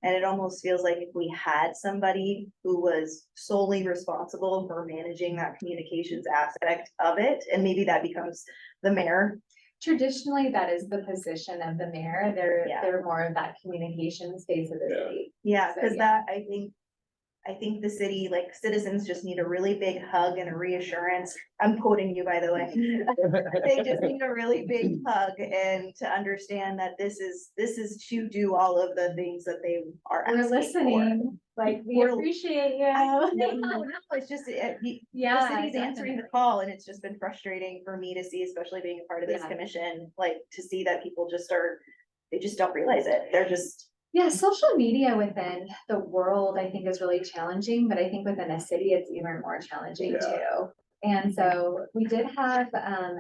[SPEAKER 6] And it almost feels like if we had somebody who was solely responsible for managing that communications aspect of it, and maybe that becomes the mayor.
[SPEAKER 3] Traditionally, that is the position of the mayor. They're more of that communications phase of the city.
[SPEAKER 6] Yeah,
[SPEAKER 3] So,
[SPEAKER 6] because
[SPEAKER 3] yeah.
[SPEAKER 6] that, I think the city, like citizens just need a really big hug and a reassurance. I'm quoting you, by the way. They just need a really big hug and to understand that this is to do all of the things that they are
[SPEAKER 3] We're
[SPEAKER 6] asking for.
[SPEAKER 3] listening, like, we
[SPEAKER 6] We're-
[SPEAKER 3] appreciate
[SPEAKER 6] No,
[SPEAKER 3] you.
[SPEAKER 6] it's just, the
[SPEAKER 3] Yeah.
[SPEAKER 6] city's answering the call, and it's just been frustrating for me to see, especially being a part of this
[SPEAKER 3] Yeah.
[SPEAKER 6] commission, like to see that people they just don't realize it. They're just.
[SPEAKER 3] Yeah, social media within the world, I think, is really challenging, but I think within a city, it's even more challenging
[SPEAKER 4] Yeah.
[SPEAKER 3] too. And so we did have,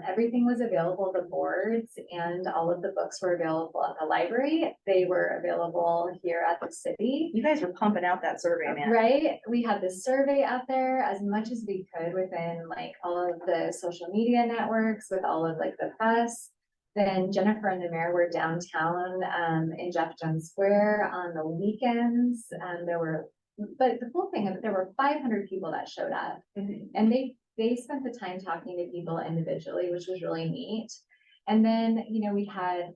[SPEAKER 3] everything was available, the boards and all of the books were available at the library. They were available here at the city.
[SPEAKER 6] You guys were pumping out that survey, man.
[SPEAKER 3] Right, we had the survey out there as much as we could within like all of the social media networks with all of like the press. Then Jennifer and the mayor were downtown in Jeff Jones Square on the weekends. But the cool thing is there were 500 people that showed up, and they spent the time talking to people individually, which was really neat. And then we had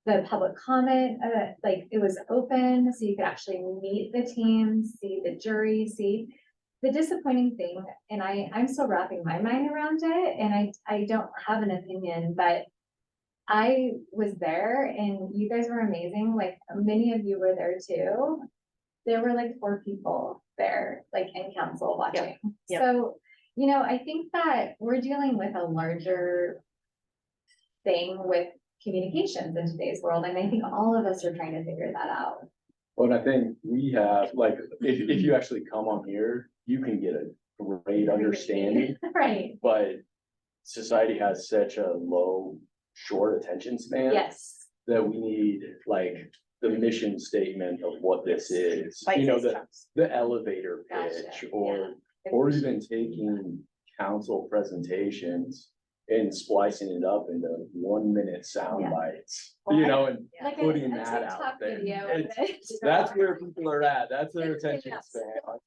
[SPEAKER 3] the public comment, like it was open, so you could actually meet the teams, see the jury, see. The disappointing thing, and I'm still wrapping my mind around it, and I don't have an opinion, but I was there and you guys were amazing. Like many of you were there too. There were like 4 people there, like in council watching.
[SPEAKER 6] Yep.
[SPEAKER 3] So, I think that we're dealing with a larger thing with communications in today's world, and I think all of us are trying to figure that out.
[SPEAKER 4] Well, and I think we have, like, if you actually come on here, you can get a great understanding,
[SPEAKER 3] Right,
[SPEAKER 4] but society has such a low, short attention span.
[SPEAKER 3] yes.
[SPEAKER 4] That we need, like, the mission statement of what this is,
[SPEAKER 6] Bite-sized chunks.
[SPEAKER 4] the elevator
[SPEAKER 3] Gotcha,
[SPEAKER 4] pitch, or even taking council presentations and splicing it up into 1-minute sound
[SPEAKER 3] Yeah.
[SPEAKER 4] bites,
[SPEAKER 6] Well,
[SPEAKER 4] and
[SPEAKER 3] Like
[SPEAKER 4] putting
[SPEAKER 3] a
[SPEAKER 4] that
[SPEAKER 3] TikTok
[SPEAKER 4] out there.
[SPEAKER 3] video.
[SPEAKER 4] It's- That's where people are at, that's their
[SPEAKER 3] It's-
[SPEAKER 4] attention
[SPEAKER 3] yes.
[SPEAKER 4] span.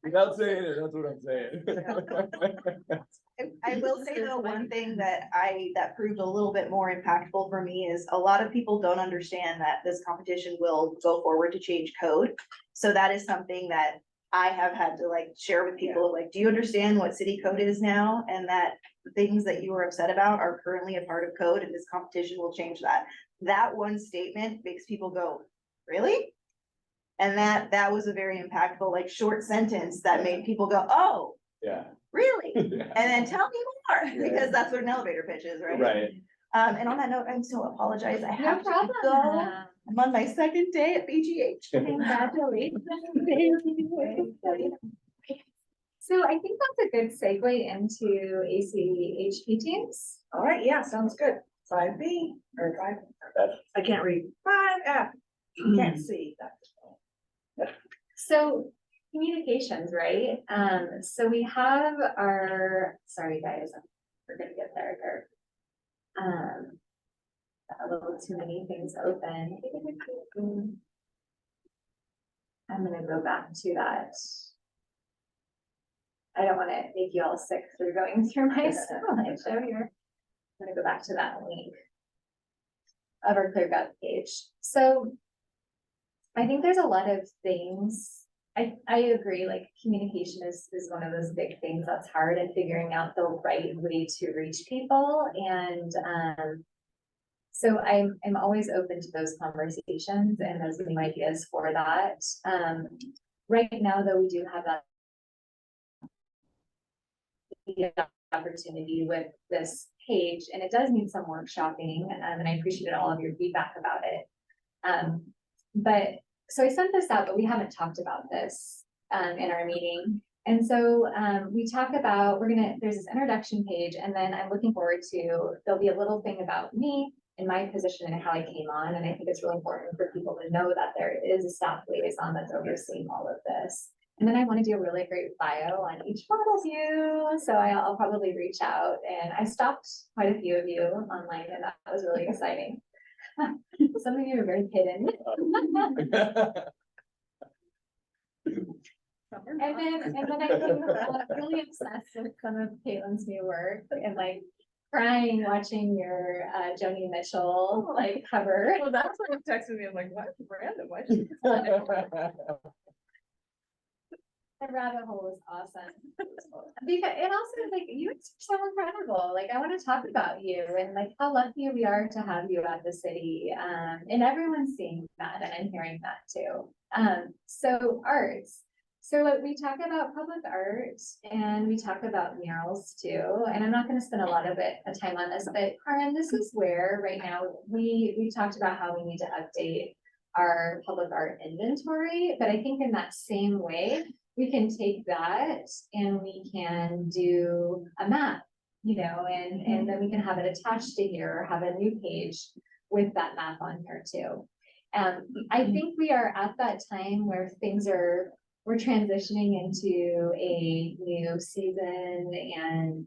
[SPEAKER 4] Without saying it, that's what I'm saying.
[SPEAKER 6] I will say though, one thing that proved a little bit more impactful for me is a lot of people don't understand that this competition will go forward to change code. So that is something that I have had to like share with people, like, do you understand what city code is now? And that the things that you were upset about are currently a part of code, and this competition will change that. That one statement makes people go, really? And that was a very impactful, like, short sentence that made people go, oh,
[SPEAKER 4] Yeah.
[SPEAKER 6] really? And then tell me more, because that's what an elevator pitch is, right?
[SPEAKER 4] Right.
[SPEAKER 6] And on that note, I'm so apologize. I
[SPEAKER 3] No
[SPEAKER 6] have to
[SPEAKER 3] problem.
[SPEAKER 6] go. I'm on my second day at BGH.
[SPEAKER 3] Congratulations. So I think that's a good segue into ACHP teams.
[SPEAKER 7] All right, yeah, sounds good. 5B or 5,
[SPEAKER 4] F.
[SPEAKER 7] I can't read. 5F. Can't see that.
[SPEAKER 3] So communications, right? So we have our, sorry guys, we're gonna get there. A little too many things open. I'm gonna go back to that. I don't wanna make you all sick through going through my slideshow here. I'm gonna go back to that link of our ClearGov page. So I think there's a lot of things. I agree, like communication is one of those big things that's hard, and figuring out the right way to reach people. And so I'm always open to those conversations and those new ideas for that. Right now, though, we do have that opportunity with this page, and it does need some workshopping, and I appreciate all of your feedback about it. But so I sent this out, but we haven't talked about this in our meeting. And so we talk about, there's this introduction page, and then I'm looking forward to, there'll be a little thing about me and my position and how I came on. And I think it's really important for people to know that there is a staff liaison that's overseeing all of this. And then I want to do a really great bio on each one of you. So I'll probably reach out, and I stopped quite a few of you online, and that was really exciting. Some of you are very hidden. And then I got really obsessed with some of Caitlin's new work, and like crying watching your Joni Mitchell like cover.
[SPEAKER 7] Well, that's when it texted me. I'm like, what? Random. Why did you
[SPEAKER 3] The rabbit hole was awesome. Because it also like you are so incredible. Like I want to talk about you and like how lucky we are to have you at the city. And everyone's seeing that, and I'm hearing that too. So arts. So we talk about public art, and we talk about murals too. And I'm not going to spend a lot of time on this, but Karin, this is where right now we talked about how we need to update our public art inventory. But I think in that same way, we can take that and we can do a map, you know, and then we can have it attached to here, or have a new page with that map on here too. I think we are at that time where we're transitioning into a new season and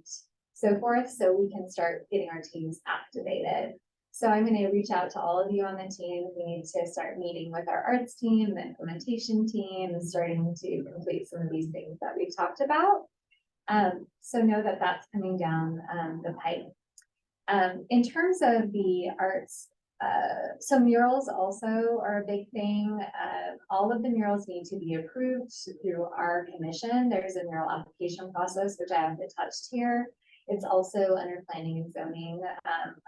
[SPEAKER 3] so forth, so we can start getting our teams activated. So I'm going to reach out to all of you on the team. We need to start meeting with our arts team, the implementation team, and starting to complete some of these things that we've talked about. So know that that's coming down the pipe. In terms of the arts, so murals also are a big thing. All of the murals need to be approved through our commission. There's a mural application process, which I haven't touched here. It's also under planning and zoning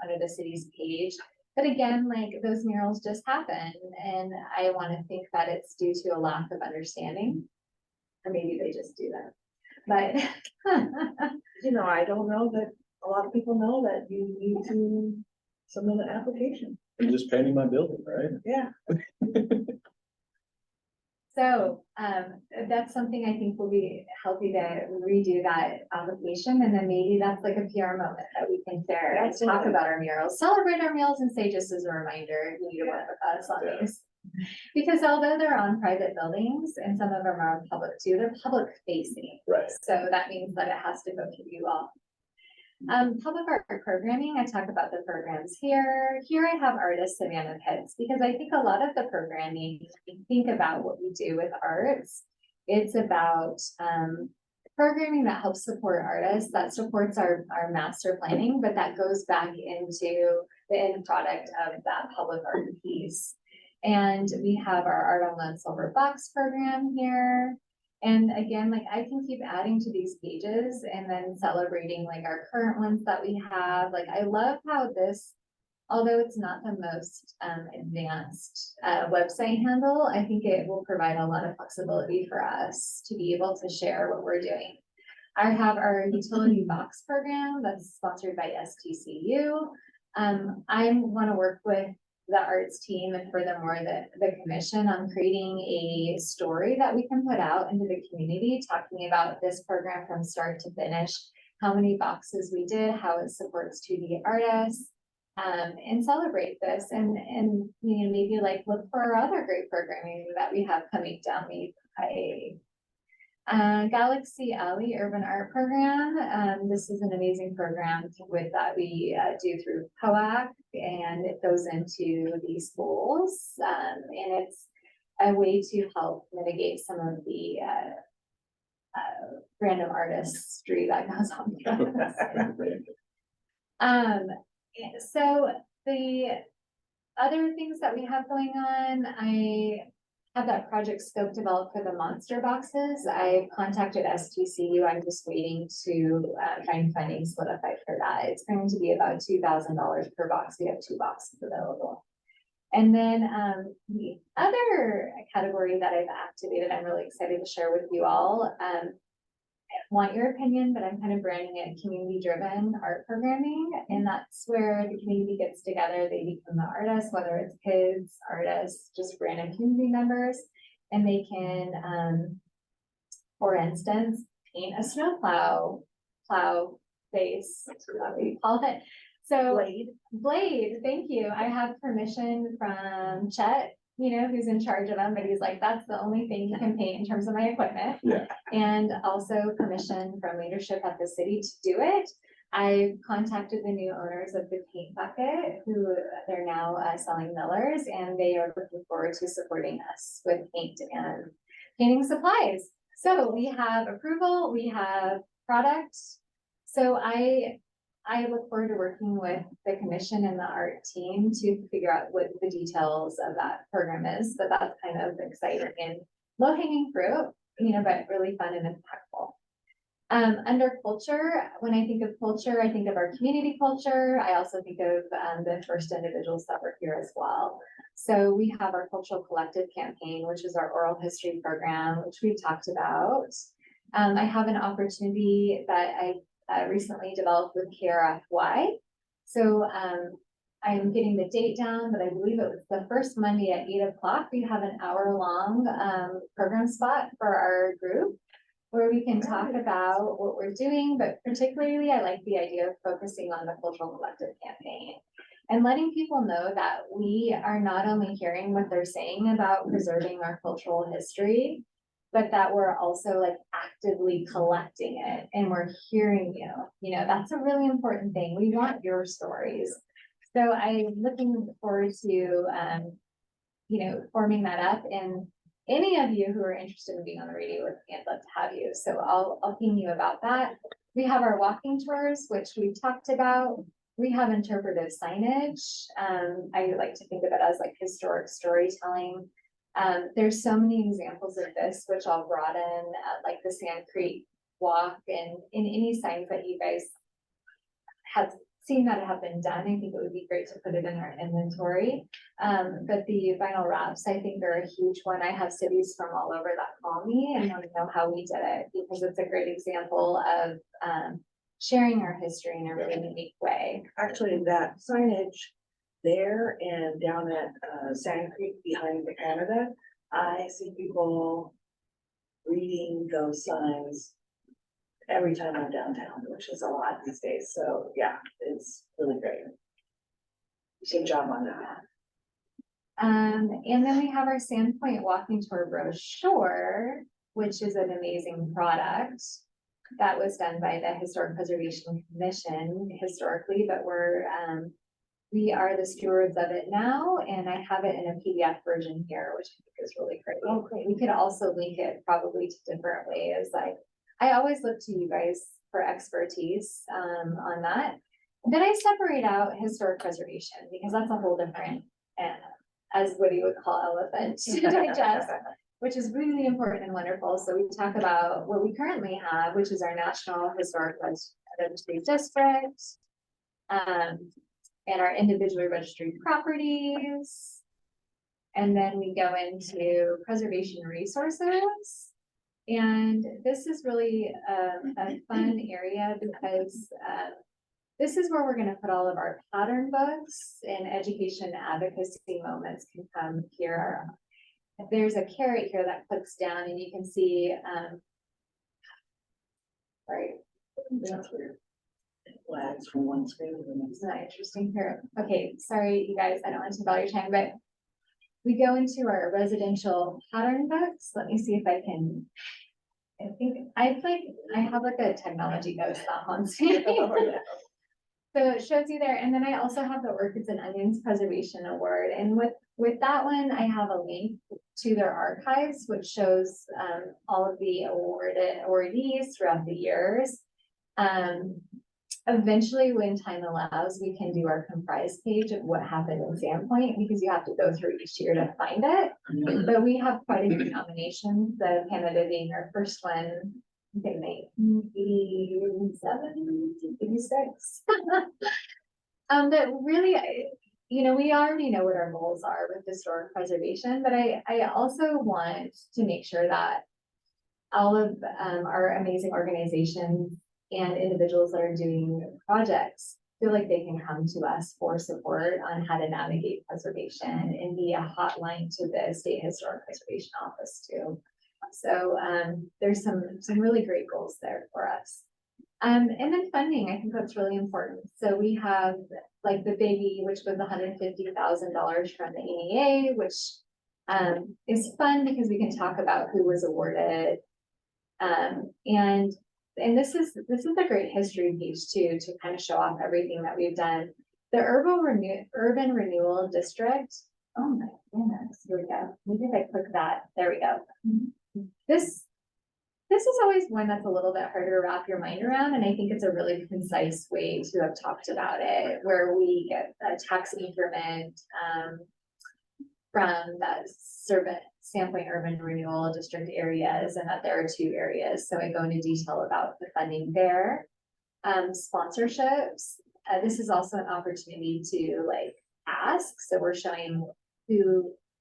[SPEAKER 3] under the city's page. But again, like those murals just happen. And I want to think that it's due to a lack of understanding. Or maybe they just do that. But
[SPEAKER 7] You know, I don't know that a lot of people know that you need to submit an application.
[SPEAKER 4] I'm just painting my building, right?
[SPEAKER 7] Yeah.
[SPEAKER 3] so that's something I think will be healthy to redo that application. And then maybe that's like a PR moment that we can share and talk about our murals, celebrate our murals, and say, just as a reminder, you need to work with us on these. Because although they're on private buildings and some of them are public too, they're public facing.
[SPEAKER 4] Right.
[SPEAKER 3] So that means that it has to go through you all. Public art programming, I talk about the programs here. Here I have artists and advocates, because I think a lot of the programming, if you think about what we do with arts, it's about, programming that helps support artists, that supports our master planning, but that goes back into the end product of that public art piece. And we have our Art on Lead Silver Box program here. And again, like I can keep adding to these pages and then celebrating like our current ones that we have. Like I love how this, although it's not the most advanced website handle, I think it will provide a lot of flexibility for us to be able to share what we're doing. I have our utility box program that's sponsored by STCU. I want to work with the arts team and furthermore the commission on creating a story that we can put out into the community, talking about this program from start to finish, how many boxes we did, how it supports 2D artists, and celebrate this and you know, maybe like look for other great programming that we have coming down the pipe. Galaxy Alley Urban Art Program. This is an amazing program with that we do through POAC, and it goes into the schools, and it's a way to help mitigate some of the random artistry that goes on campus. So the other things that we have going on, I have that project scope developed for the monster boxes. I contacted STCU. I'm just waiting to find funding solidified for that. It's going to be about $2,000 per box. We have 2 boxes available. And then the other category that I've activated, I'm really excited to share with you all. I want your opinion, but I'm kind of branding it community-driven art programming. And that's where the community gets together. They become the artists, whether it's kids, artists, just random community members. And they can, for instance, paint a snowplow face, that's what we call it. So Blade, thank you. I have permission from Chet, you know, who's in charge of them, but he's like, that's the only thing you can paint in terms of my equipment.
[SPEAKER 4] Yeah.
[SPEAKER 3] And also permission from leadership at the city to do it. I contacted the new owners of the Paint Bucket, who they're now selling Millers, and they are looking forward to supporting us with paint and painting supplies. So we have approval, we have product. So I look forward to working with the commission and the art team to figure out what the details of that program is. So that's kind of exciting and low hanging fruit, you know, but really fun and impactful. Under culture, when I think of culture, I think of our community culture. I also think of the first individuals that were here as well. So we have our cultural collective campaign, which is our oral history program, which we've talked about. I have an opportunity that I recently developed with KRFY. So I'm getting the date down, but I believe it was the first Monday at 8 o'clock. We have an hour-long program spot for our group where we can talk about what we're doing, but particularly I like the idea of focusing on the cultural collective campaign and letting people know that we are not only hearing what they're saying about preserving our cultural history, but that we're also like actively collecting it and we're hearing you. You know, that's a really important thing. We want your stories. So I'm looking forward to, you know, forming that up. And any of you who are interested in being on the radio with me, I'd love to have you. So I'll ping you about that. We have our walking tours, which we've talked about. We have interpretive signage. I like to think of it as like historic storytelling. There's so many examples of this, which I'll broaden, like the Sand Creek walk and in any signs that you guys have seen that have been done. I think it would be great to put it in our inventory. But the vinyl wraps, I think are a huge one. I have cities from all over that call me and want to know how we did it because it's a great example of sharing our history in a really unique way.
[SPEAKER 7] Actually, that signage there and down at Sand Creek behind the Canada, I see people reading those signs every time I'm downtown, which is a lot these days. So yeah, it's really great. Good job on that.
[SPEAKER 3] And then we have our Sandpoint walking tour brochure, which is an amazing product. that was done by the Historic Preservation Commission historically, but we are the stewards of it now, and I have it in a PDF version here, which I think is really great.
[SPEAKER 6] Oh, great.
[SPEAKER 3] We could also link it probably to different ways, like, I always look to you guys for expertise, on that. Then I separate out historic preservation, because that's a whole different, as what you would call elephant to digest, which is really important and wonderful. So we talk about what we currently have, which is our National Historic Registry District, and our individually registered properties. And then we go into preservation resources. And this is really a fun area because this is where we're going to put all of our pattern books, and education advocacy moments can come here. There's a caret here that clicks down and you can see, right.
[SPEAKER 7] That's weird. It lags from one screen to the next.
[SPEAKER 3] It's not interesting here. Okay, sorry, you guys, I don't want to bother your time, but we go into our residential pattern books. Let me see if I can. I have like a technology ghost on screen. So it shows you there, and then I also have the Orchids and Onions Preservation Award, and with that one, I have a link to their archives, which shows all of the awardees throughout the years. Eventually, when time allows, we can do our comprise page of what happened in Sandpoint, because you have to go through each year to find it. But we have quite a few nominations, the Canada being our first one, I think they 87, 86. That really, we already know what our goals are with historic preservation, but I also want to make sure that all of our amazing organizations and individuals that are doing projects feel like they can come to us for support on how to navigate preservation, and be a hotline to the State Historic Preservation Office too. So there's some really great goals there for us. And then funding, I think that's really important. So we have like the biggie, which was $150,000 from the NEA, which is fun because we can talk about who was awarded. And this is a great history page too, to kind of show off everything that we've done. The Urban Renewal District. Oh my goodness, here we go. Maybe if I click that, there we go. This is always one that's a little bit harder to wrap your mind around, and I think it's a really concise way to have talked about it, where we get a tax increment from that Sandpoint Urban Renewal District areas, and that there are 2 areas. So I go into detail about the funding there. Sponsorships. This is also an opportunity to like ask. So we're showing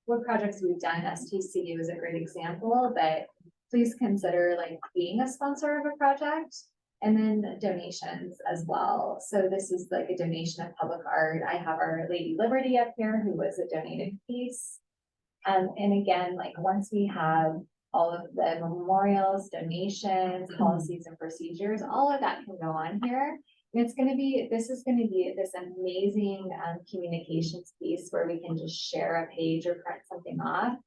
[SPEAKER 3] what projects we've done. STCU is a great example, but please consider like being a sponsor of a project, and then donations as well. So this is like a donation of public art. I have Our Lady Liberty up here, who was a donated piece. And again, like once we have all of the memorials, donations, policies and procedures, all of that can go on here. And this is going to be this amazing communications piece where we can just share a page or print something off.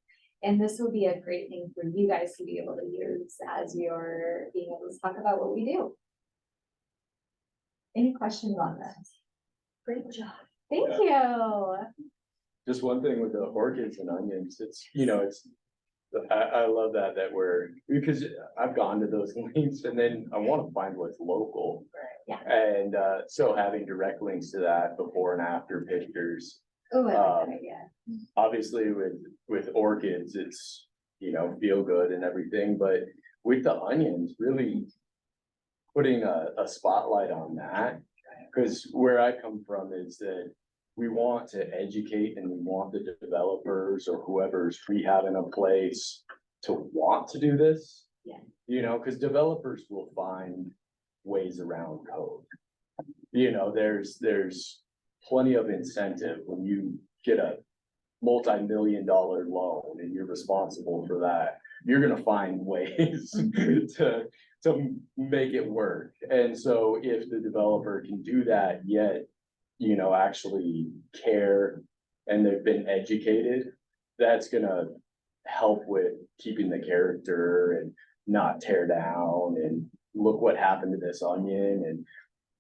[SPEAKER 3] And this will be a great thing for you guys to be able to use as you're being able to talk about what we do. Any questions on this?
[SPEAKER 6] Great job.
[SPEAKER 3] Thank you.
[SPEAKER 4] Just one thing with the orchids and onions, I love that because I've gone to those links, and then I want to find what's local.
[SPEAKER 3] Yeah.
[SPEAKER 4] And so having direct links to that before and after pictures.
[SPEAKER 3] Oh, I like that idea.
[SPEAKER 4] Obviously with orchids, it's, feel good and everything, but with the onions, really putting a spotlight on that, because where I come from is that we want to educate, and we want the developers or whoever's rehabbing a place to want to do this.
[SPEAKER 3] Yeah.
[SPEAKER 4] Because developers will find ways around code. There's plenty of incentive when you get a multi-million-dollar loan and you're responsible for that. You're gonna find ways to make it work. And so if the developer can do that, yet actually care, and they've been educated, that's gonna help with keeping the character and not tear down, and look what happened to this onion and,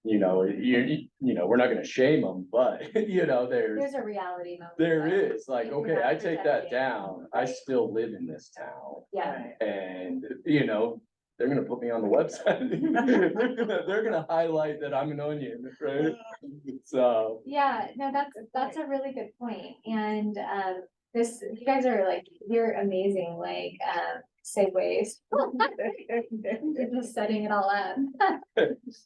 [SPEAKER 4] we're not gonna shame them, but,
[SPEAKER 3] There's a reality moment.
[SPEAKER 4] there
[SPEAKER 3] though.
[SPEAKER 4] is, like,
[SPEAKER 3] If
[SPEAKER 4] okay,
[SPEAKER 3] you're
[SPEAKER 4] I
[SPEAKER 3] not
[SPEAKER 4] take that
[SPEAKER 3] protecting-
[SPEAKER 4] down, I
[SPEAKER 3] Right.
[SPEAKER 4] still live in this town.
[SPEAKER 3] Yeah,
[SPEAKER 4] And, they're gonna put me on the website. They're gonna highlight that I'm an onion, right? So,
[SPEAKER 3] yeah, no, that's a really good point. And, you guys are like, you're amazing, like, segues. You're just setting it all up.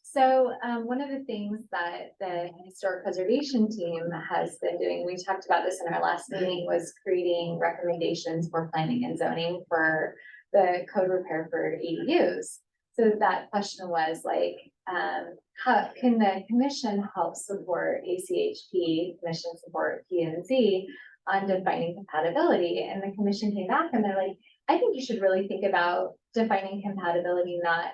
[SPEAKER 3] So, one of the things that the historic preservation team has been doing, we talked about this in our last meeting, was creating recommendations for planning and zoning for the code repair for ADUs. So that question was like, how can the commission help support ACHP, commission support P and Z on defining compatibility? And the commission came back and they're like, I think you should really think about defining compatibility, not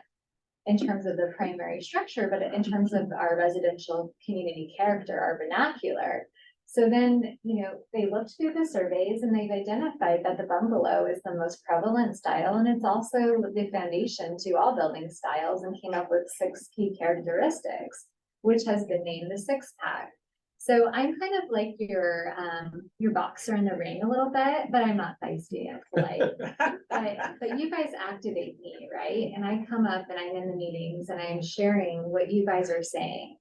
[SPEAKER 3] in terms of the primary structure, but in terms of our residential community character, our vernacular. So then, they looked through the surveys and they've identified that the bungalow is the most prevalent style. And it's also the foundation to all building styles, and came up with 6 key characteristics, which has been named the 6-pack. So I'm kind of like your boxer in the ring a little bit, but I'm not feisty, I'm polite. But you guys activate me, right? And I come up and I'm in the meetings and I'm sharing what you guys are saying.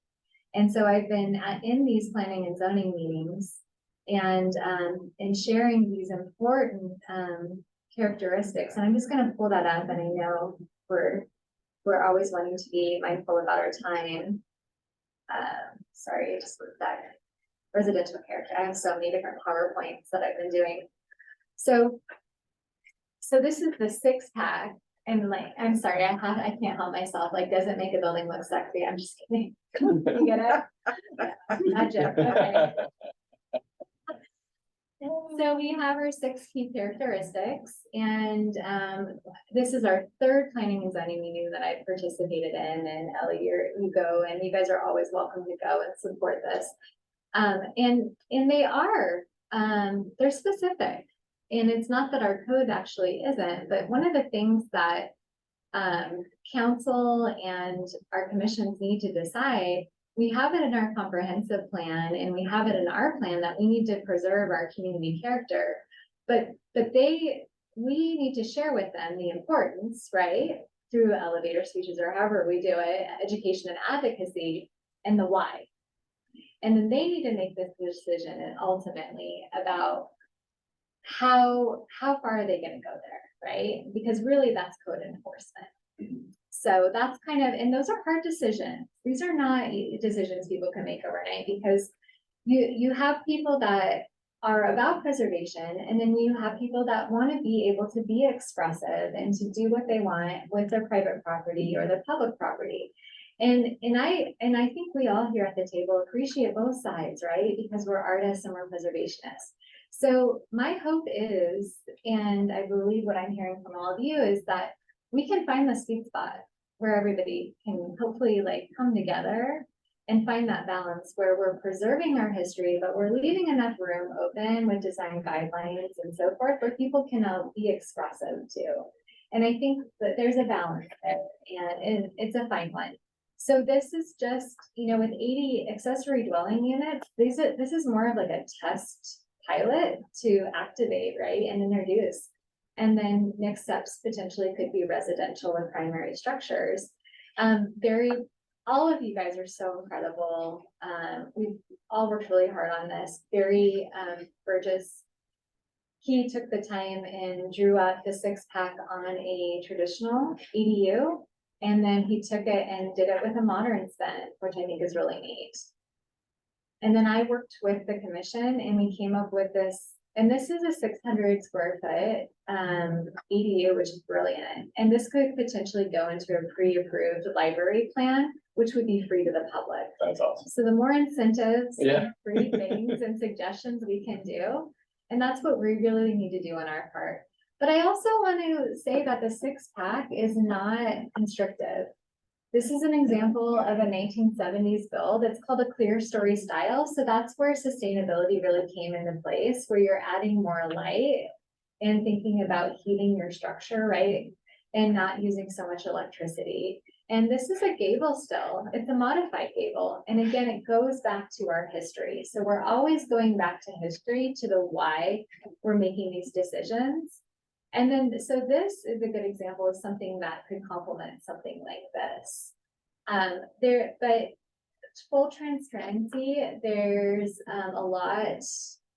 [SPEAKER 3] And so I've been in these planning and zoning meetings and sharing these important characteristics. And I'm just going to pull that up. And I know we're always wanting to be mindful about our time. Sorry, I just looked back. Residential character. I have so many different PowerPoints that I've been doing. So this is the 6-pack. And like, I'm sorry, I can't help myself. Like, doesn't make a building look sexy. I'm just kidding. You get it? Magic. Okay. So we have our 6 key characteristics, and this is our 3rd planning and zoning meeting that I've participated in. And Ellie, you go, and you guys are always welcome to go and support this. And they are, they're specific. And it's not that our code actually isn't, but one of the things that council and our commissions need to decide, we have it in our comprehensive plan and we have it in our plan that we need to preserve our community character. But we need to share with them the importance, right? Through elevator speeches or however we do it, education and advocacy, and the why. And then they need to make this decision and ultimately about how far are they going to go there, right? Because really that's code enforcement. So that's kind of, and those are hard decisions. These are not decisions people can make overnight, because you have people that are about preservation, and then you have people that want to be able to be expressive and to do what they want with their private property or their public property. And I think we all here at the table appreciate both sides, right? Because we're artists and we're preservationists. So my hope is, and I believe what I'm hearing from all of you, is that we can find the sweet spot where everybody can hopefully like come together and find that balance where we're preserving our history, but we're leaving enough room open with design guidelines and so forth where people can be expressive too. And I think that there's a balance there, and it's a fine one. So this is just, with 80 accessory dwelling units, this is more of like a test pilot to activate, right, and introduce. And then next steps potentially could be residential or primary structures. All of you guys are so incredible. We've all worked really hard on this. Barry Burgess, he took the time and drew up the 6-pack on a traditional ADU. And then he took it and did it with a modern spin, which I think is really neat. And then I worked with the commission and we came up with this, and this is a 600 square foot ADU, which is brilliant. And this could potentially go into a pre-approved library plan, which would be free to the public.
[SPEAKER 4] That's awesome.
[SPEAKER 3] So the more incentives,
[SPEAKER 4] Yeah.
[SPEAKER 3] and free things and suggestions we can do, and that's what we really need to do on our part. But I also want to say that the 6-pack is not constrictive. This is an example of a 1970s build. It's called a clear story style. So that's where sustainability really came into place, where you're adding more light and thinking about heating your structure, right? And not using so much electricity. And this is a gable still, it's a modified gable, and again, it goes back to our history. So we're always going back to history, to the why we're making these decisions. And then, so this is a good example of something that could complement something like this. But full transparency, there's a lot,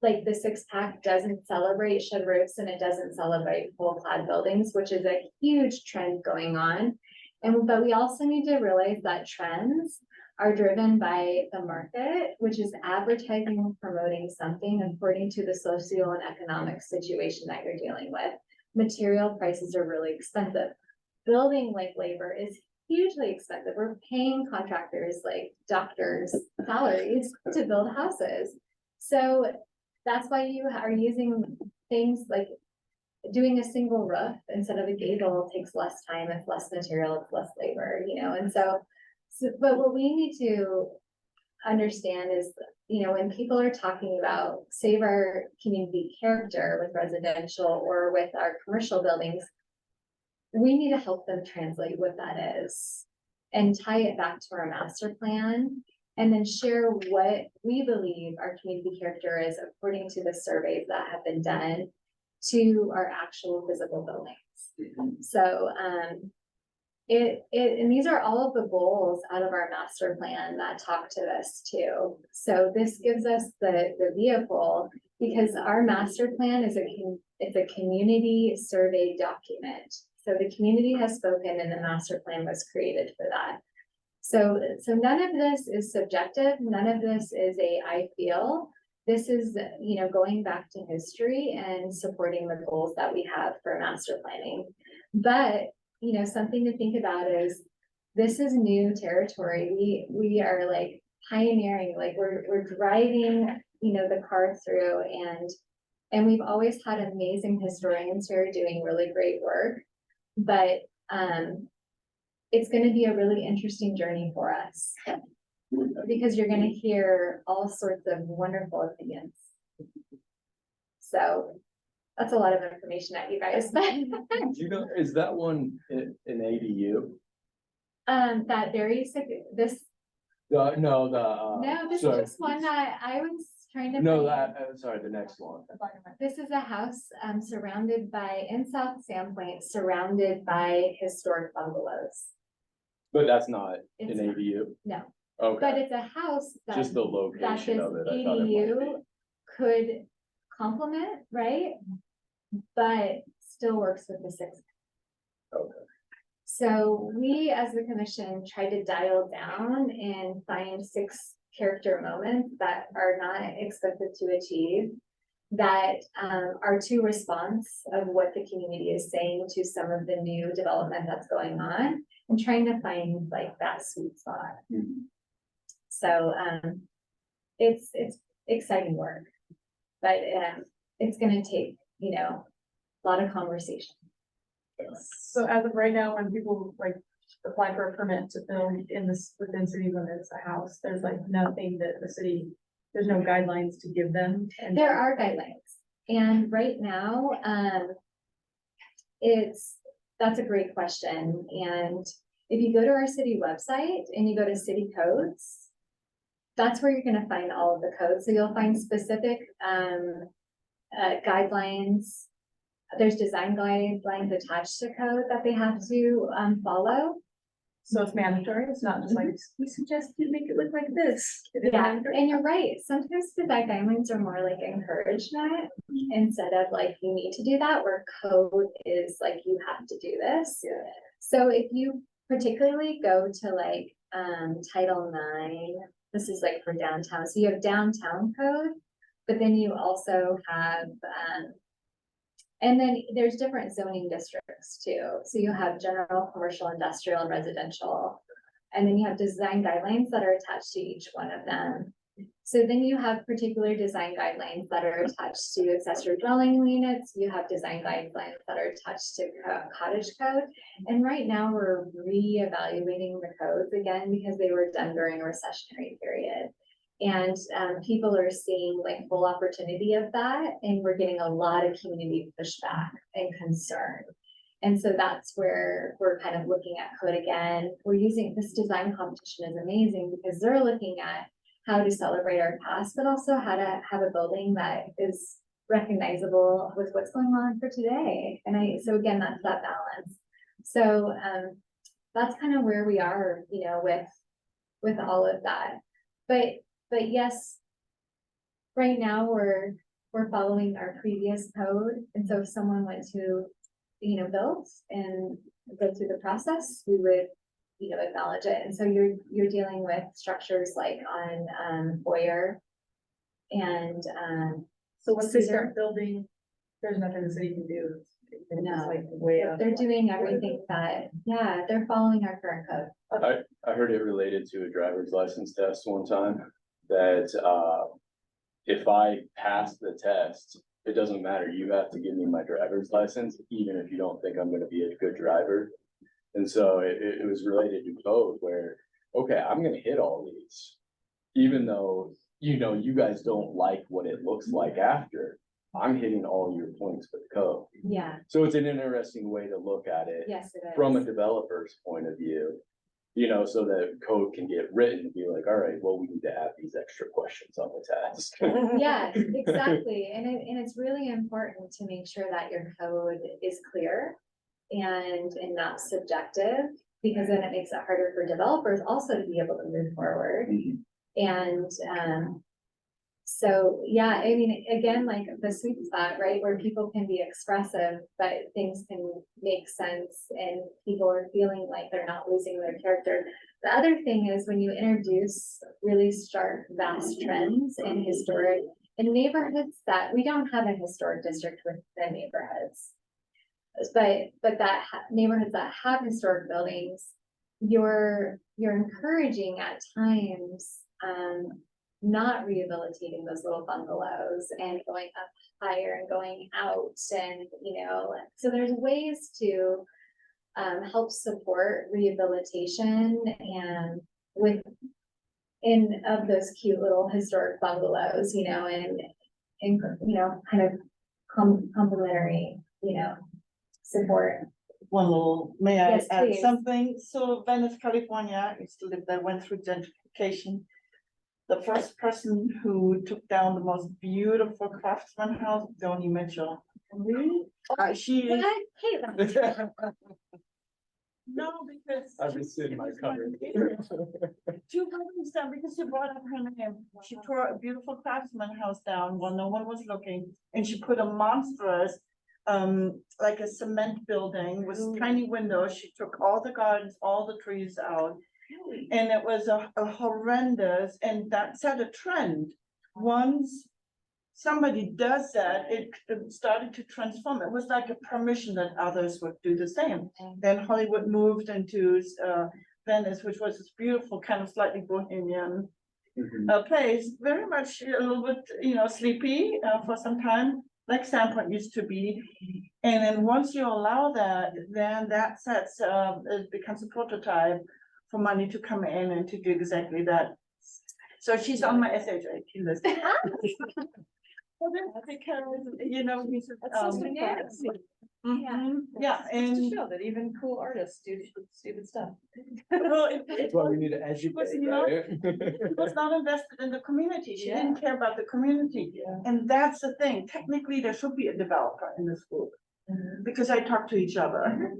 [SPEAKER 3] like the six pack doesn't celebrate shed roofs and it doesn't celebrate full clad buildings, which is a huge trend going on. But we also need to realize that trends are driven by the market, which is advertising and promoting something according to the socio and economic situation that you're dealing with. Material prices are really expensive. Building like labor is hugely expensive. We're paying contractors like doctors' salaries to build houses. So that's why you are using things like doing a single roof instead of a gable takes less time, it's less material, it's less labor, and so but what we need to understand is, when people are talking about save our community character with residential or with our commercial buildings, we need to help them translate what that is and tie it back to our master plan, and then share what we believe our community character is according to the surveys that have been done to our actual physical buildings. So and these are all of the goals out of our master plan that talk to this too. So this gives us the vehicle, because our master plan is it's a community survey document. So the community has spoken and the master plan was created for that. So none of this is subjective. None of this is I feel. This is, going back to history and supporting the goals that we have for master planning. But, something to think about is this is new territory. We are like pioneering, like we're driving, the car through, and we've always had amazing historians who are doing really great work. But it's going to be a really interesting journey for us, because you're going to hear all sorts of wonderful opinions. So that's a lot of information at you guys.
[SPEAKER 4] Is that one an ADU?
[SPEAKER 3] That varies. This
[SPEAKER 4] No,
[SPEAKER 3] this is just one that I was trying to.
[SPEAKER 4] No, sorry, the next one.
[SPEAKER 3] This is a house surrounded by, in South Sandpoint, surrounded by historic bungalows.
[SPEAKER 4] But that's not an
[SPEAKER 3] It's not.
[SPEAKER 4] ADU?
[SPEAKER 3] No.
[SPEAKER 4] Okay,
[SPEAKER 3] But it's a house that
[SPEAKER 4] just the
[SPEAKER 3] that
[SPEAKER 4] location
[SPEAKER 3] this
[SPEAKER 4] of it. I thought it might be.
[SPEAKER 3] ADU could complement, right? But still works with the six.
[SPEAKER 4] Okay.
[SPEAKER 3] So we, as the commission, try to dial down and find 6 character moments that are not expected to achieve, that are to response of what the community is saying to some of the new development that's going on, and trying to find like that sweet spot. So it's exciting work, but it's gonna take, a lot of conversation.
[SPEAKER 2] So as of right now, when people like apply for a permit to build within city limits, a house, there's like nothing that the city, there's no guidelines to give them. And
[SPEAKER 3] There are guidelines, and right now, that's a great question. And if you go to our city website and you go to city codes, that's where you're gonna find all of the codes. So you'll find specific guidelines. There's design guidelines attached to code that they have to follow.
[SPEAKER 2] so it's mandatory. It's not just like, we suggest you make it look like this. It is
[SPEAKER 3] Yeah,
[SPEAKER 2] mandatory.
[SPEAKER 3] and you're right. Sometimes design guidelines are more like encouragement instead of like, you need to do that, where code is like, you have to do this.
[SPEAKER 2] Yeah.
[SPEAKER 3] So if you particularly go to like Title IX, this is like for downtown. So you have downtown code, but then you also have and then there's different zoning districts too. So you have general, commercial, industrial, and residential. And then you have design guidelines that are attached to each one of them. So then you have particular design guidelines that are attached to accessory dwelling units. You have design guidelines that are attached to cottage code. And right now we're reevaluating the codes again, because they were done during a recessionary period. And people are seeing like full opportunity of that, and we're getting a lot of community pushback and concern. And so that's where we're kind of looking at code again. We're using this design competition is amazing because they're looking at how to celebrate our past, but also how to have a building that is recognizable with what's going on for today. And so again, that's that balance. So that's kind of where we are, you know, with all of that. But yes, right now we're following our previous code. And so if someone went to, you know, build and go through the process, we would, you know, acknowledge it. And so you're dealing with structures like on foyer and
[SPEAKER 7] So once they
[SPEAKER 3] Cedar.
[SPEAKER 7] start building, there's nothing the city can do. It's
[SPEAKER 3] No.
[SPEAKER 7] like way up.
[SPEAKER 3] they're doing everything that, yeah, they're following our current code.
[SPEAKER 4] I heard it related to a driver's license test one time, that, if I pass the test, it doesn't matter, you have to give me my driver's license, even if you don't think I'm gonna be a good driver. And so it was related to code where, okay, I'm gonna hit all these. Even though, you know, you guys don't like what it looks like after, I'm hitting all your points with code.
[SPEAKER 3] Yeah,
[SPEAKER 4] So it's an interesting way to look at it
[SPEAKER 3] yes, it is.
[SPEAKER 4] from a developer's point of view. You know, so that code can get written and be like, all right, well, we need to add these extra questions on the test.
[SPEAKER 3] Yes, exactly. And it's really important to make sure that your code is clear and not subjective, because then it makes it harder for developers also to be able to move forward. And so, yeah, I mean, again, like the sweet spot, right, where people can be expressive, but things can make sense and people are feeling like they're not losing their character. The other thing is when you introduce really stark, vast trends in neighborhoods that we don't have a historic district within neighborhoods. But that neighborhoods that have historic buildings, you're encouraging at times, not rehabilitating those little bungalows and going up higher and going out and, you know, so there's ways to help support rehabilitation and of those cute little historic bungalows, you know, and you know, kind of complementary, you know, support.
[SPEAKER 8] One little, may I
[SPEAKER 3] Yes,
[SPEAKER 8] add
[SPEAKER 3] please.
[SPEAKER 8] something? So Venice, California, I used to live there, went through gentrification. The first person who took down the most beautiful craftsman house, Joni Mitchell.
[SPEAKER 7] Really?
[SPEAKER 8] She is,
[SPEAKER 3] What? Caitlin?
[SPEAKER 8] no, because.
[SPEAKER 4] I've been sitting
[SPEAKER 8] it
[SPEAKER 4] my
[SPEAKER 8] was
[SPEAKER 4] cover.
[SPEAKER 8] Two buildings down, because she brought up her name. She tore a beautiful craftsman house down while no one was looking, and she put a monstrous, like a cement building with tiny windows. She took all the gardens, all the trees out. And it was a horrendous, and that set a trend. Once somebody does that, it started to transform. It was like a permission that others would do the same. Then Hollywood moved into Venice, which was this beautiful kind of slightly bohemian place, very much a little bit, you know, sleepy for some time, like Sandpoint used to be. And then once you allow that, then that sets, it becomes a prototype for money to come in and to do exactly that. So she's on my SHIT list. Well, then, because, you know, he's, yeah,
[SPEAKER 7] Just to
[SPEAKER 8] and,
[SPEAKER 7] show that even cool artists do stupid stuff.
[SPEAKER 8] well,
[SPEAKER 4] That's why we need to
[SPEAKER 8] was
[SPEAKER 4] educate,
[SPEAKER 8] not-
[SPEAKER 4] right?
[SPEAKER 8] she was not invested in the community. She
[SPEAKER 7] Yeah.
[SPEAKER 8] didn't care about the community.
[SPEAKER 7] Yeah.
[SPEAKER 8] And that's the thing. Technically, there should be a developer in this group, because I talk to each other.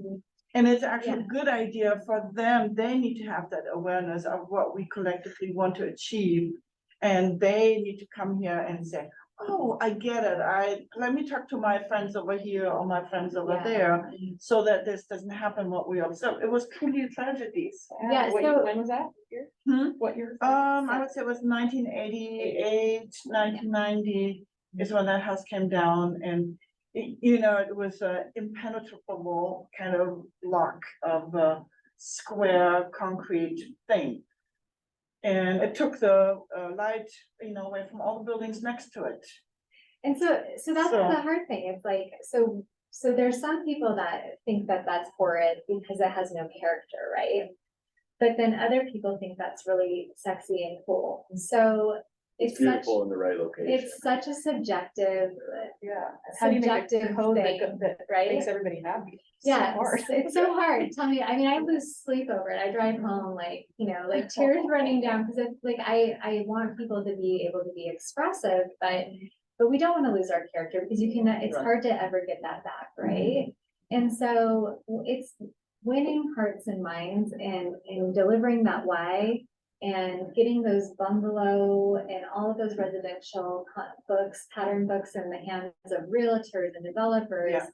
[SPEAKER 8] And it's actually a good idea for them. They need to have that awareness of what we collectively want to achieve. And they need to come here and say, oh, I get it. Let me talk to my friends over here or my friends over
[SPEAKER 3] Yeah.
[SPEAKER 8] there, so that this doesn't happen what we observed. It was truly tragedies.
[SPEAKER 3] Yeah, so-
[SPEAKER 7] When was that year?
[SPEAKER 8] Hmm?
[SPEAKER 7] What year?
[SPEAKER 8] I would say it was 1988, 1990 is when that house came down, and you know, it was a impenetrable kind of block of a square concrete thing. And it took the light, you know, away from all the buildings next to it.
[SPEAKER 3] And so that's
[SPEAKER 8] So-
[SPEAKER 3] the hard thing. It's like, so there's some people that think that that's horrid because it has no character, right? But then other people think that's really sexy and cool. So it's such,
[SPEAKER 4] beautiful in the right location.
[SPEAKER 3] it's such a subjective,
[SPEAKER 2] Yeah. and How do you make a
[SPEAKER 3] subjective
[SPEAKER 2] code
[SPEAKER 3] thing,
[SPEAKER 2] that
[SPEAKER 3] right?
[SPEAKER 2] makes everybody happy? So
[SPEAKER 3] Yeah,
[SPEAKER 2] hard.
[SPEAKER 3] it's so hard. Tell me, I mean, I lose sleep over it. I drive home like, you know, like tears running down because it's like I want people to be able to be expressive, but we don't want to lose our character because you can, it's
[SPEAKER 2] Right.
[SPEAKER 3] hard to ever get that back, right? And so it's winning hearts and minds and delivering that why and getting those bungalow and all of those residential books, pattern books in the hands of realtors and developers.
[SPEAKER 8] Yeah.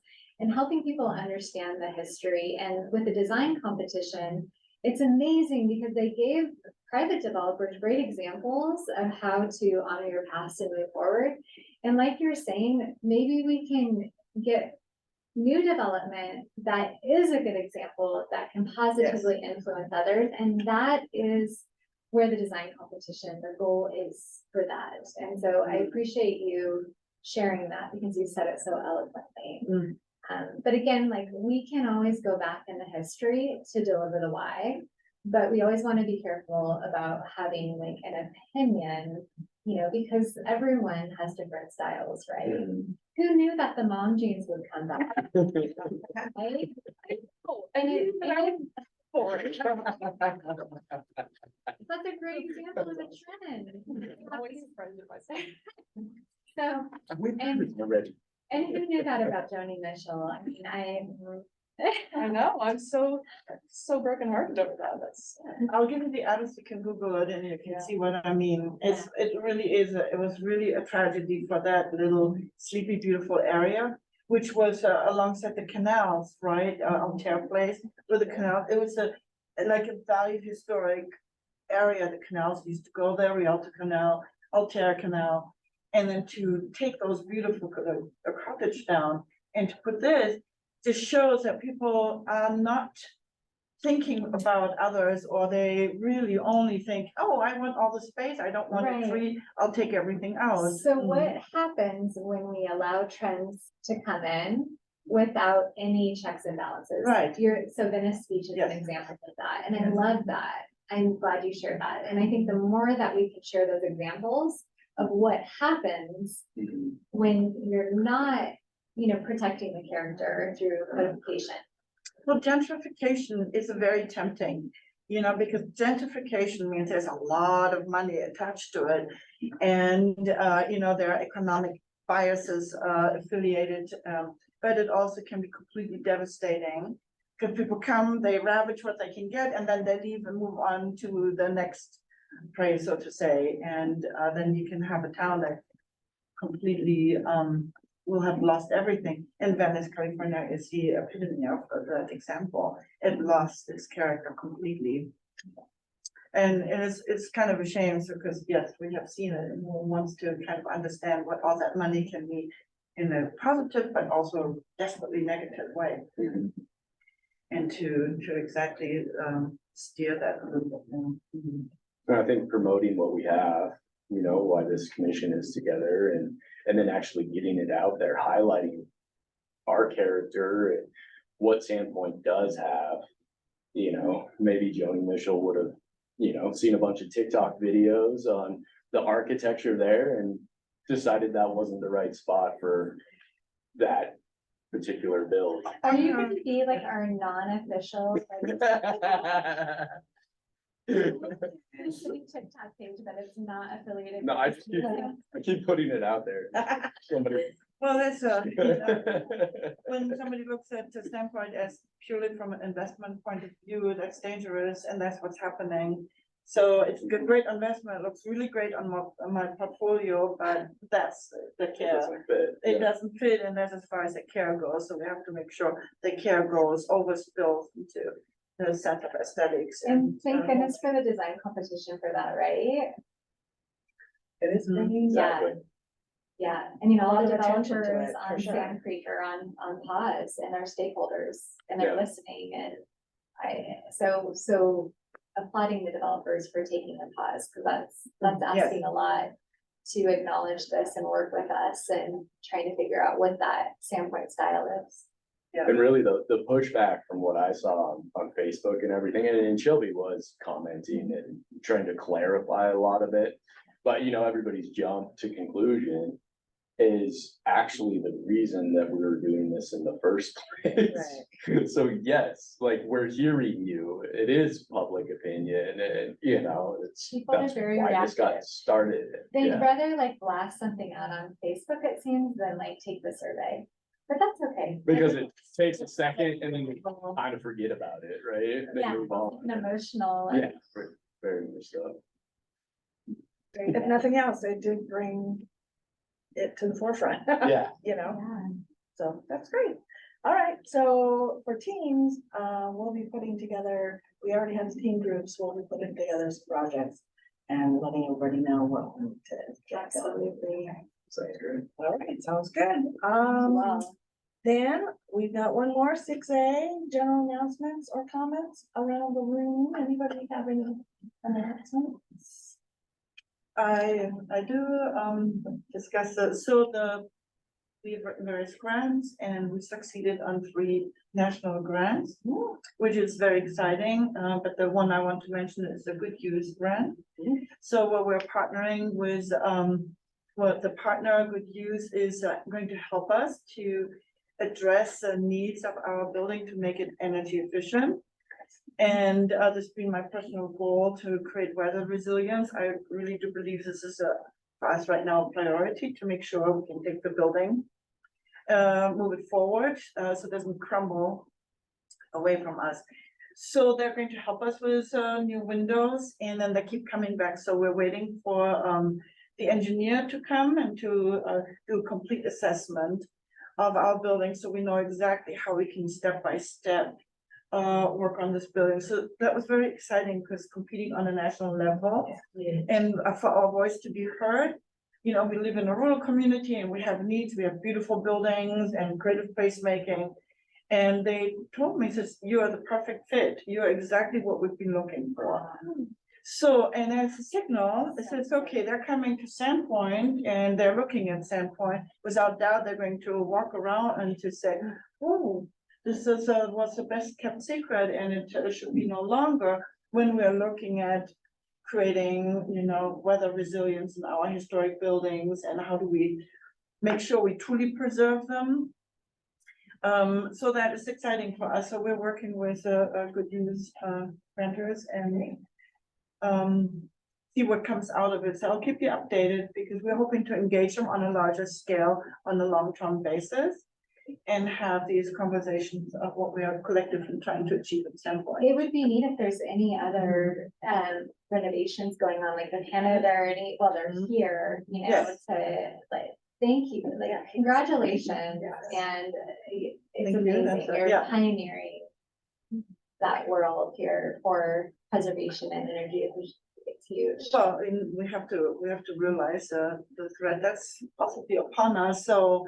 [SPEAKER 3] And helping people understand the history. And with the design competition, it's amazing because they gave private developers great examples of how to honor your past and move forward. And like you're saying, maybe we can get new development that is a good example that can positively influence others. And that is where the design competition, the goal is for that. And so I appreciate you sharing that because you said it so eloquently.
[SPEAKER 8] Mm.
[SPEAKER 3] But again, like we can always go back in the history to deliver the why, but we always want to be careful about having like an opinion, you know, because everyone has different styles, right? Who knew that the mom jeans would come back? Right? That's a great example of a trend. So,
[SPEAKER 4] We're ready.
[SPEAKER 3] and who knew that about Joni Mitchell? I mean,
[SPEAKER 2] I know, I'm so brokenhearted over that. That's.
[SPEAKER 8] I'll give you the address, you can Google it and you can see what I mean. It really is, it was really a tragedy for that little sleepy, beautiful area, which was alongside the canals, right, on Terre Place, with the canal. It was like a valued historic area. The canals used to go there, Rialto Canal, Altair Canal. And then to take those beautiful cottage down and to put this, just shows that people are not thinking about others, or they really only think, oh, I want all the space, I don't want a
[SPEAKER 3] Right.
[SPEAKER 8] tree, I'll take everything out.
[SPEAKER 3] So what happens when we allow trends to come in without any checks and balances?
[SPEAKER 8] Right.
[SPEAKER 3] So Venice Beach is an
[SPEAKER 8] Yes.
[SPEAKER 3] example of that, and I love that. I'm glad you shared that, and I think the more that we can share those examples of what happens when you're not, you know, protecting the character through codification.
[SPEAKER 8] Well, gentrification is very tempting, you know, because gentrification means there's a lot of money attached to it. And, you know, there are economic biases affiliated, but it also can be completely devastating. Because people come, they ravage what they can get, and then they leave and move on to the next prey, so to say. And then you can have a town that completely will have lost everything. And Venice, California is the epitome of that example. It lost its character completely. And it's kind of a shame, because yes, we have seen it, and one wants to kind of understand what all that money can be in a positive, but also desperately negative way. And to exactly steer that a little bit more.
[SPEAKER 4] And I think promoting what we have, you know, why this commission is together, and then actually getting it out there, highlighting our character and what Sandpoint does have. You know, maybe Joni Mitchell would have, you know, seen a bunch of TikTok videos on the architecture there and decided that wasn't the right spot for that particular build.
[SPEAKER 3] Are you going to be like our non-official? TikTok page that is not affiliated.
[SPEAKER 4] No, I keep putting it out there. Somebody.
[SPEAKER 8] Well, that's when somebody looks at the Sandpoint as purely from an investment point of view, that's dangerous, and that's what's happening. So it's a great investment. It looks really great on my portfolio, but that's the care. It doesn't fit, and that's as far as the care goes. So we have to make sure the care goes overspills into the sense of aesthetics.
[SPEAKER 3] And thank goodness for the design competition for that, right?
[SPEAKER 2] It is bringing.
[SPEAKER 4] Exactly.
[SPEAKER 3] Yeah, and you know,
[SPEAKER 2] A
[SPEAKER 3] all
[SPEAKER 2] lot
[SPEAKER 3] the
[SPEAKER 2] of attention to
[SPEAKER 3] developers
[SPEAKER 2] it, for
[SPEAKER 3] on
[SPEAKER 2] sure.
[SPEAKER 3] Sand Creek are on pause, and they're stakeholders, and they're
[SPEAKER 4] Yeah.
[SPEAKER 3] listening, and so applauding the developers for taking a pause, because that's asking a lot to acknowledge this and work with us and trying to figure out what that Sandpoint style is.
[SPEAKER 4] And really the pushback from what I saw on Facebook and everything, and Shelby was commenting and trying to clarify a lot of it. But everybody's jump to conclusion is actually the reason that we were doing this in the first place. So yes, like we're hearing you, it is public opinion and it's,
[SPEAKER 3] People are
[SPEAKER 4] that's
[SPEAKER 3] very
[SPEAKER 4] why this got
[SPEAKER 3] reactive.
[SPEAKER 4] started.
[SPEAKER 3] They'd
[SPEAKER 4] Yeah.
[SPEAKER 3] rather like blast something out on Facebook, it seems, than like take the survey. But that's okay.
[SPEAKER 4] Because it takes a second and then we kind of forget about it, right? They
[SPEAKER 3] Yeah,
[SPEAKER 4] move on.
[SPEAKER 3] an emotional.
[SPEAKER 4] Yeah, very much so.
[SPEAKER 3] very
[SPEAKER 7] If
[SPEAKER 3] good.
[SPEAKER 7] nothing else, they did bring it to the forefront.
[SPEAKER 4] Yeah.
[SPEAKER 7] You know,
[SPEAKER 3] Yeah.
[SPEAKER 7] so that's great. All right, so for teams, we'll be putting together, we already have team groups, we'll be putting together some projects and letting everybody know what we need to get going.
[SPEAKER 3] Absolutely.
[SPEAKER 4] Sounds great.
[SPEAKER 7] All right, sounds good.
[SPEAKER 3] Wow.
[SPEAKER 7] Then we've got one more, 6A, general announcements or comments around the room. Anybody have any announcements?
[SPEAKER 8] I do, discuss, we've written various grants and we succeeded on 3 national grants, which is very exciting. But the one I want to mention is the Good Use Grant. So what we're partnering with, what the partner Good Use is going to help us to address the needs of our building to make it energy efficient. And this has been my personal goal to create weather resilience. I really do believe this is for us right now, a priority to make sure we can take the building, move it forward, so it doesn't crumble away from us. So they're going to help us with new windows, and then they keep coming back. So we're waiting for the engineer to come and to do a complete assessment of our building, so we know exactly how we can step by step work on this building. So that was very exciting because competing on a national level and for our voice to be heard. We live in a rural community and we have needs. We have beautiful buildings and creative placemaking. And they told me, says, you are the perfect fit. You're exactly what we've been looking for. So, and as a signal, it says, okay, they're coming to Sandpoint and they're looking at Sandpoint. Without doubt, they're going to walk around and to say, oh, this is was the best kept secret, and it should be no longer when we're looking at creating, weather resilience in our historic buildings, and how do we make sure we truly preserve them. So that is exciting for us. So we're working with Good Use renters and see what comes out of it. So I'll keep you updated because we're hoping to engage them on a larger scale on a long-term basis and have these conversations of what we are collectively trying to achieve at some point.
[SPEAKER 3] It would be neat if there's any other renovations going on, like in Canada or any, while they're here,
[SPEAKER 8] Yes.
[SPEAKER 3] to like, thank you, like, congratulations. And it's
[SPEAKER 8] Thank you.
[SPEAKER 3] amazing,
[SPEAKER 8] That's
[SPEAKER 3] you're
[SPEAKER 8] yeah.
[SPEAKER 3] pioneering that world here for preservation and energy efficiency. It's huge.
[SPEAKER 8] So we have to realize the threat that's possibly upon us. So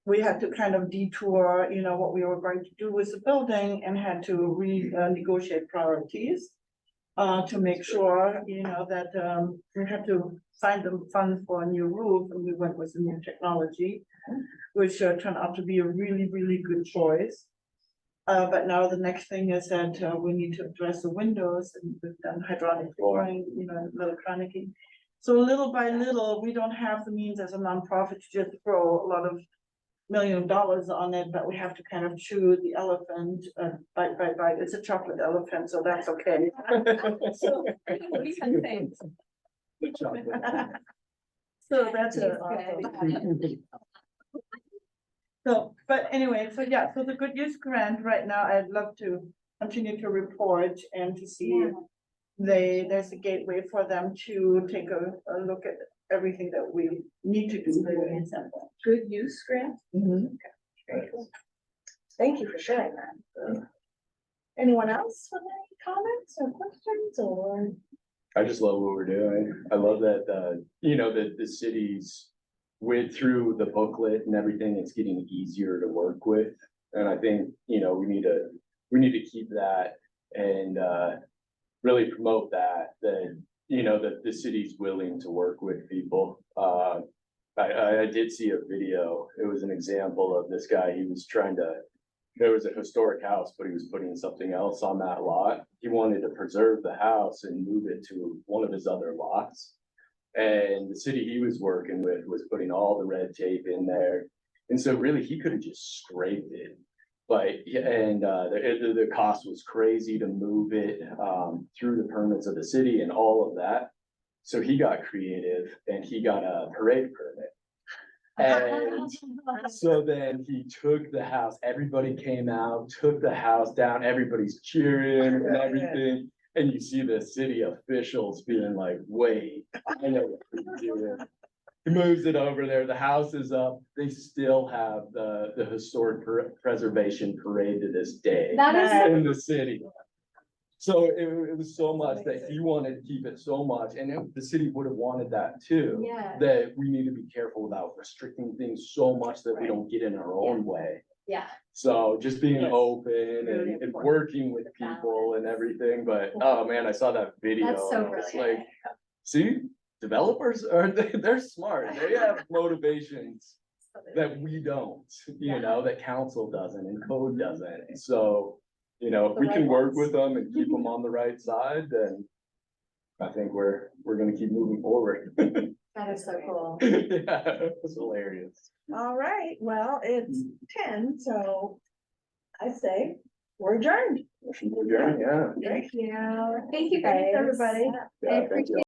[SPEAKER 8] we had to kind of detour, what we were going to do with the building and had to renegotiate priorities to make sure, that we had to find the funds for a new roof, and we went with a new technology, which turned out to be a really, really good choice. But now the next thing is that we need to address the windows, and we've done hydraulic flooring, electronic. So little by little, we don't have the means as a nonprofit to just throw a lot of $1 million on it, but we have to kind of chew the elephant bite by bite. It's a chocolate elephant, so that's okay. So, so that's it. So, but anyway, so the Good Use Grant right now, I'd love to continue to report and to see there's a gateway for them to take a look at everything that we need to do in Sandpoint.
[SPEAKER 7] Good Use Grant?
[SPEAKER 8] Mhm.
[SPEAKER 7] Very cool. Thank you for sharing that. Anyone else with any comments or questions or?
[SPEAKER 4] I just love what we're doing. I love that, that the cities went through the booklet and everything, it's getting easier to work with. And I think, we need to keep that and, really promote that that the city's willing to work with people. I did see a video. It was an example of this guy. He was there was a historic house, but he was putting something else on that lot. He wanted to preserve the house and move it to one of his other lots. And the city he was working with was putting all the red tape in there. And so really, he could have just scraped it. But, yeah, and the cost was crazy to move it through the permits of the city and all of that. So he got creative and he got a parade permit. And so then he took the house, everybody came out, took the house down, everybody's cheering and everything. And you see the city officials being like, wait, I know what you're doing. He moves it over there, the house is up, they still have the historic preservation parade to this day
[SPEAKER 3] That is so
[SPEAKER 4] in the city. So it was so much that he wanted to keep it so much, and the city would have wanted that too.
[SPEAKER 3] Yeah.
[SPEAKER 4] That we need to be careful about restricting things so much that we don't get in our own way.
[SPEAKER 3] Yeah.
[SPEAKER 4] So just being
[SPEAKER 7] Yes.
[SPEAKER 4] open
[SPEAKER 7] Really
[SPEAKER 4] and
[SPEAKER 7] important.
[SPEAKER 4] working with people and everything, but oh man, I saw that video.
[SPEAKER 3] That's so
[SPEAKER 4] and I was
[SPEAKER 3] brilliant.
[SPEAKER 4] like, see, developers are, they're smart, they have motivations that we don't, you know, that council doesn't and code doesn't, so. You know, if we can work with them and keep them on the right side, then I think we're gonna keep moving forward.
[SPEAKER 3] That is so cool.
[SPEAKER 4] Yeah, it's hilarious.
[SPEAKER 7] All right, well, it's 10, so I say we're adjourned.
[SPEAKER 4] Motion to adjourn, yeah.
[SPEAKER 3] Thank you. Thank you guys.
[SPEAKER 7] Thanks, everybody.
[SPEAKER 4] Yeah,
[SPEAKER 3] I
[SPEAKER 4] thank you.
[SPEAKER 3] appreciate